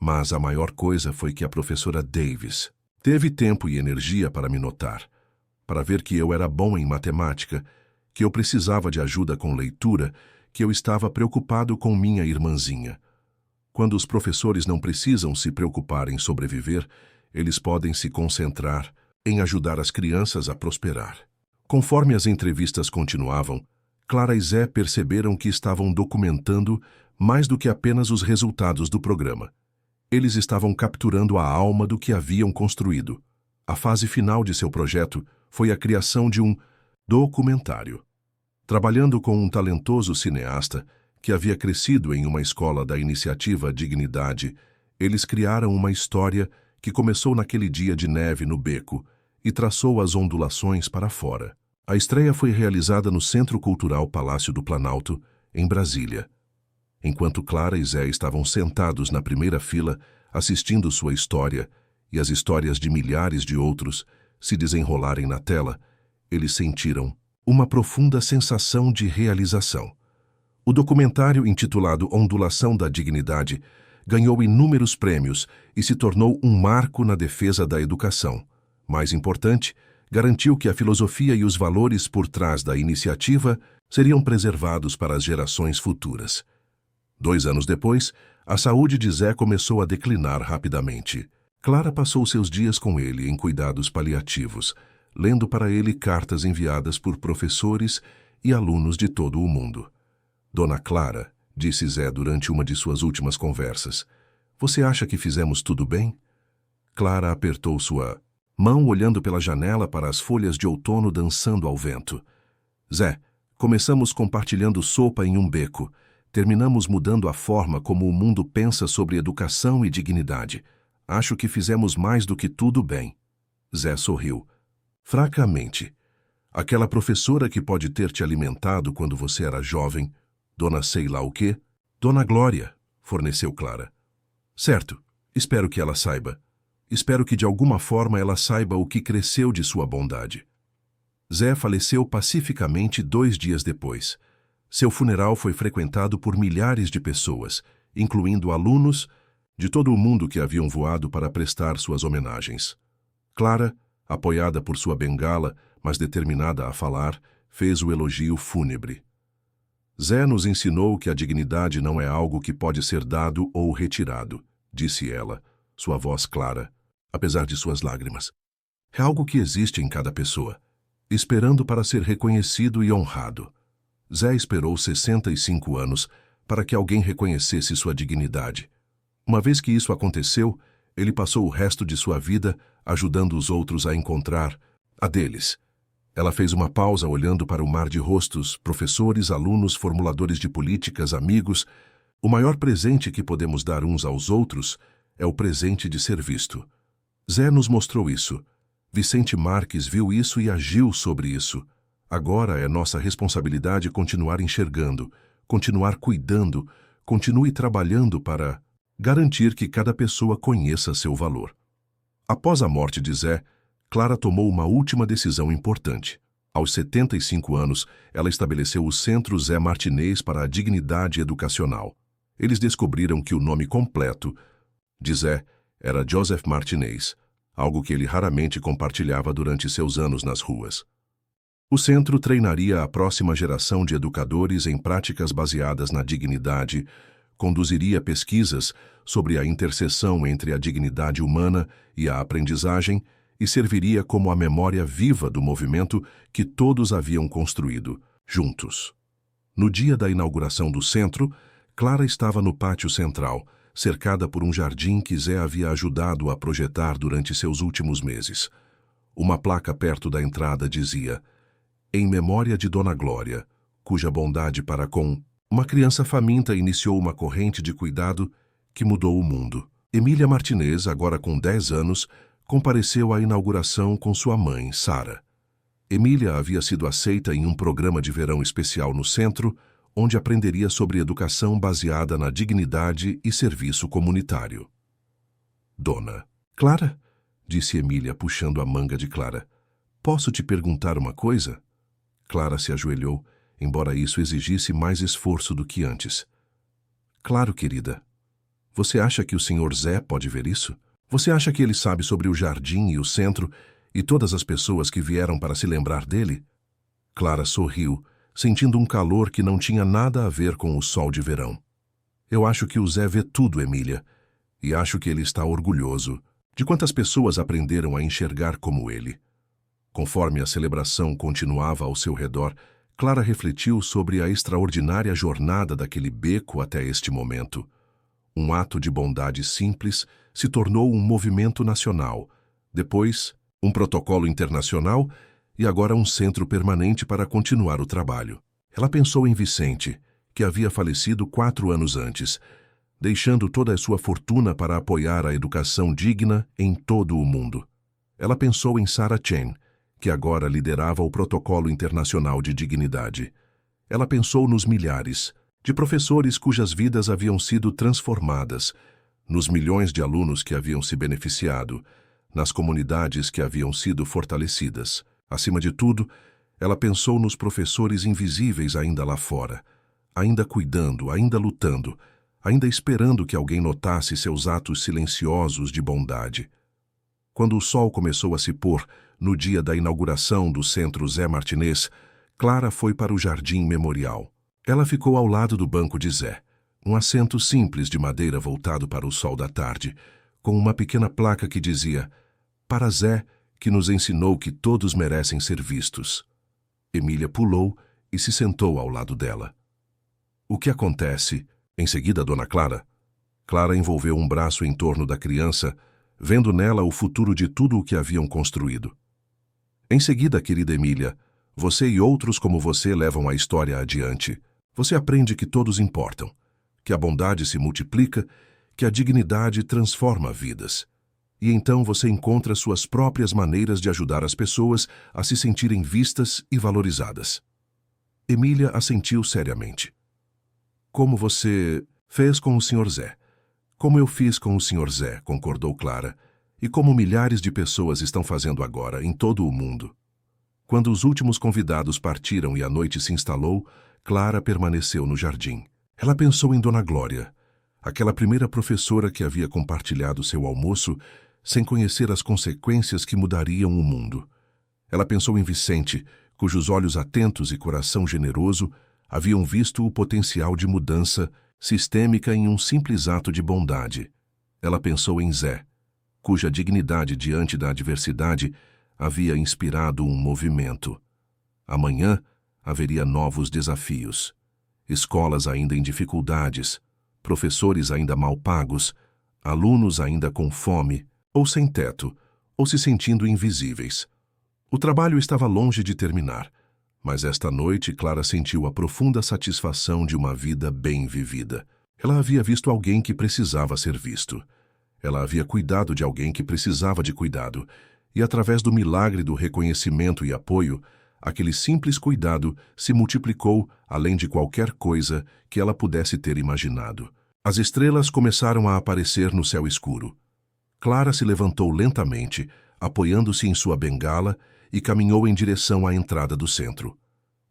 Mas a maior coisa foi que a professora Davis teve tempo e energia para me notar, para ver que eu era bom em matemática, que eu precisava de ajuda com leitura, que eu estava preocupado com minha irmãzinha. Quando os professores não precisam se preocupar em sobreviver, eles podem se concentrar em ajudar as crianças a prosperar. Conforme as entrevistas continuavam, Clara e Zé perceberam que estavam documentando mais do que apenas os resultados do programa. Eles estavam capturando a alma do que haviam construído. A fase final de seu projeto foi a criação de um documentário. Trabalhando com um talentoso cineasta que havia crescido em uma escola da iniciativa Dignidade, eles criaram uma história que começou naquele dia de neve no beco e traçou as ondulações para fora. A estreia foi realizada no Centro Cultural Palácio do Planalto, em Brasília. Enquanto Clara e Zé estavam sentados na primeira fila, assistindo sua história e as histórias de milhares de outros se desenrolarem na tela, eles sentiram uma profunda sensação de realização. O documentário intitulado Ondulação da Dignidade ganhou inúmeros prêmios e se tornou um marco na defesa da educação. Mais importante, garantiu que a filosofia e os valores por trás da iniciativa seriam preservados para as gerações futuras. 2 anos depois, a saúde de Zé começou a declinar rapidamente. Clara passou seus dias com ele em cuidados paliativos, lendo para ele cartas enviadas por professores e alunos de todo o mundo. Dona Clara, disse Zé durante uma de suas últimas conversas, você acha que fizemos tudo bem? Clara apertou sua mão olhando pela janela para as folhas de outono dançando ao vento. Zé, começamos compartilhando sopa em um beco. Terminamos mudando a forma como o mundo pensa sobre educação e dignidade. Acho que fizemos mais do que tudo bem. Zé sorriu. Fracamente. Aquela professora que pode ter te alimentado quando você era jovem, dona sei lá o quê, Dona Glória, forneceu Clara. Certo, espero que ela saiba. Espero que de alguma forma ela saiba o que cresceu de sua bondade. Zé faleceu pacificamente 2 dias depois. Seu funeral foi frequentado por milhares de pessoas, incluindo alunos de todo o mundo que haviam voado para prestar suas homenagens. Clara, apoiada por sua bengala, mas determinada a falar, fez o elogio fúnebre. Zé nos ensinou que a dignidade não é algo que pode ser dado ou retirado, disse ela, sua voz clara, apesar de suas lágrimas. É algo que existe em cada pessoa, esperando para ser reconhecido e honrado. Zé esperou 65 anos para que alguém reconhecesse sua dignidade. Uma vez que isso aconteceu, ele passou o resto de sua vida ajudando os outros a encontrar a deles. Ela fez uma pausa olhando para o mar de rostos, professores, alunos, formuladores de políticas, amigos. O maior presente que podemos dar uns aos outros é o presente de ser visto. Zé nos mostrou isso. Vicente Marques viu isso e agiu sobre isso. Agora é nossa responsabilidade continuar enxergando, continuar cuidando, continue trabalhando para garantir que cada pessoa conheça seu valor. Após a morte de Zé, Clara tomou uma última decisão importante. Aos 75 anos, ela estabeleceu o Centro Zé Martinez para a Dignidade Educacional. Eles descobriram que o nome completo de Zé era Joseph Martinez, algo que ele raramente compartilhava durante seus anos nas ruas. O centro treinaria a próxima geração de educadores em práticas baseadas na dignidade, conduziria pesquisas sobre a interseção entre a dignidade humana e a aprendizagem e serviria como a memória viva do movimento que todos haviam construído, juntos. No dia da inauguração do centro, Clara estava no pátio central, cercada por um jardim que Zé havia ajudado a projetar durante seus últimos meses. Uma placa perto da entrada dizia: em memória de Dona Glória, cuja bondade para com uma criança faminta iniciou uma corrente de cuidado que mudou o mundo. Emília Martinez, agora com 10 anos, compareceu à inauguração com sua mãe, Sara. Emília havia sido aceita em um programa de verão especial no centro, onde aprenderia sobre educação baseada na dignidade e serviço comunitário. Dona Clara, disse Emília puxando a manga de Clara, posso te perguntar uma coisa? Clara se ajoelhou, embora isso exigisse mais esforço do que antes. Claro, querida. Você acha que o Sr. Zé pode ver isso? Você acha que ele sabe sobre o jardim e o centro e todas as pessoas que vieram para se lembrar dele? Clara sorriu, sentindo um calor que não tinha nada a ver com o sol de verão. Eu acho que o Zé vê tudo, Emília, e acho que ele está orgulhoso de quantas pessoas aprenderam a enxergar como ele. Conforme a celebração continuava ao seu redor, Clara refletiu sobre a extraordinária jornada daquele beco até este momento. Um ato de bondade simples se tornou um movimento nacional, depois um protocolo internacional e agora um centro permanente para continuar o trabalho. Ela pensou em Vicente, que havia falecido 4 anos antes, deixando toda a sua fortuna para apoiar a educação digna em todo o mundo. Ela pensou em Sarah Chen, que agora liderava o protocolo internacional de dignidade. Ela pensou nos milhares de professores cujas vidas haviam sido transformadas, nos milhões de alunos que haviam se beneficiado, nas comunidades que haviam sido fortalecidas. Acima de tudo, ela pensou nos professores invisíveis ainda lá fora, ainda cuidando, ainda lutando, ainda esperando que alguém notasse seus atos silenciosos de bondade. Quando o sol começou a se pôr, no dia da inauguração do Centro Zé Martinez, Clara foi para o Jardim Memorial. Ela ficou ao lado do banco de Zé, um assento simples de madeira voltado para o sol da tarde, com uma pequena placa que dizia: "Para Zé, que nos ensinou que todos merecem ser vistos." Emília pulou e se sentou ao lado dela. "O que acontece?" Em seguida, Dona Clara. Clara envolveu um braço em torno da criança, vendo nela o futuro de tudo o que haviam construído. "Em seguida, querida Emília, você e outros como você levam a história adiante. Você aprende que todos importam, que a bondade se multiplica, que a dignidade transforma vidas. E então você encontra suas próprias maneiras de ajudar as pessoas a se sentirem vistas e valorizadas." Emília assentiu seriamente. "Como você fez com o Sr. Zé. Como eu fiz com o Sr. Zé", concordou Clara, "e como milhares de pessoas estão fazendo agora em todo o mundo." Quando os últimos convidados partiram e a noite se instalou, Clara permaneceu no jardim. Ela pensou em Dona Glória, aquela primeira professora que havia compartilhado seu almoço sem conhecer as consequências que mudariam o mundo. Ela pensou em Vicente, cujos olhos atentos e coração generoso haviam visto o potencial de mudança sistêmica em um simples ato de bondade. Ela pensou em Zé, cuja dignidade diante da adversidade havia inspirado um movimento. Amanhã haveria novos desafios. Escolas ainda em dificuldades, professores ainda mal pagos, alunos ainda com fome, ou sem teto, ou se sentindo invisíveis. O trabalho estava longe de terminar, mas esta noite Clara sentiu a profunda satisfação de uma vida bem vivida. Ela havia visto alguém que precisava ser visto. Ela havia cuidado de alguém que precisava de cuidado, e através do milagre do reconhecimento e apoio, aquele simples cuidado se multiplicou além de qualquer coisa que ela pudesse ter imaginado. As estrelas começaram a aparecer no céu escuro. Clara se levantou lentamente, apoiando-se em sua bengala, e caminhou em direção à entrada do centro.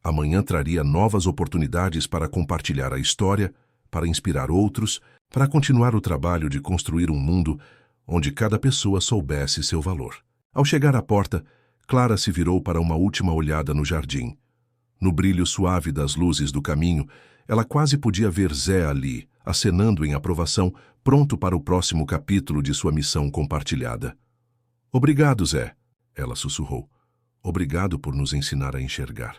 Amanhã traria novas oportunidades para compartilhar a história, para inspirar outros, para continuar o trabalho de construir um mundo onde cada pessoa soubesse seu valor. Ao chegar à porta, Clara se virou para uma última olhada no jardim. No brilho suave das luzes do caminho, ela quase podia ver Zé ali, acenando em aprovação, pronto para o próximo capítulo de sua missão compartilhada. "Obrigado, Zé", ela sussurrou. "Obrigado por nos ensinar a enxergar."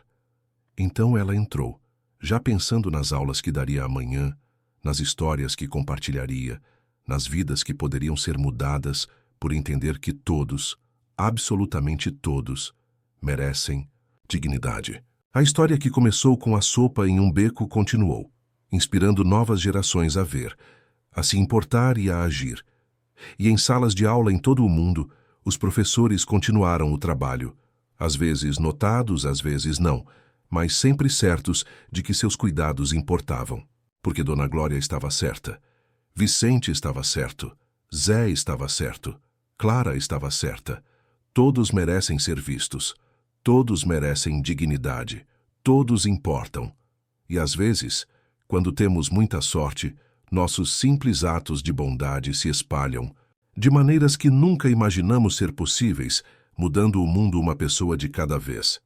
Então ela entrou, já pensando nas aulas que daria amanhã, nas histórias que compartilharia, nas vidas que poderiam ser mudadas por entender que todos, absolutamente todos, merecem dignidade. A história que começou com a sopa em um beco continuou, inspirando novas gerações a ver, a se importar e a agir. E em salas de aula em todo o mundo, os professores continuaram o trabalho, às vezes notados, às vezes não, mas sempre certos de que seus cuidados importavam. Porque Dona Glória estava certa, Vicente estava certo, Zé estava certo, Clara estava certa. Todos merecem ser vistos. Todos merecem dignidade. Todos importam. E às vezes, quando temos muita sorte, nossos simples atos de bondade se espalham de maneiras que nunca imaginamos ser possíveis, mudando o mundo uma pessoa de cada vez.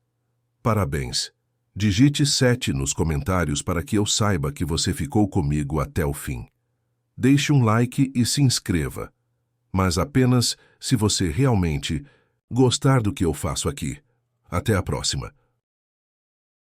Parabéns! Digite 7 nos comentários para que eu saiba que você ficou comigo até o fim. Deixe um like e se inscreva. Mas apenas se você realmente gostar do que eu faço aqui. Até a próxima!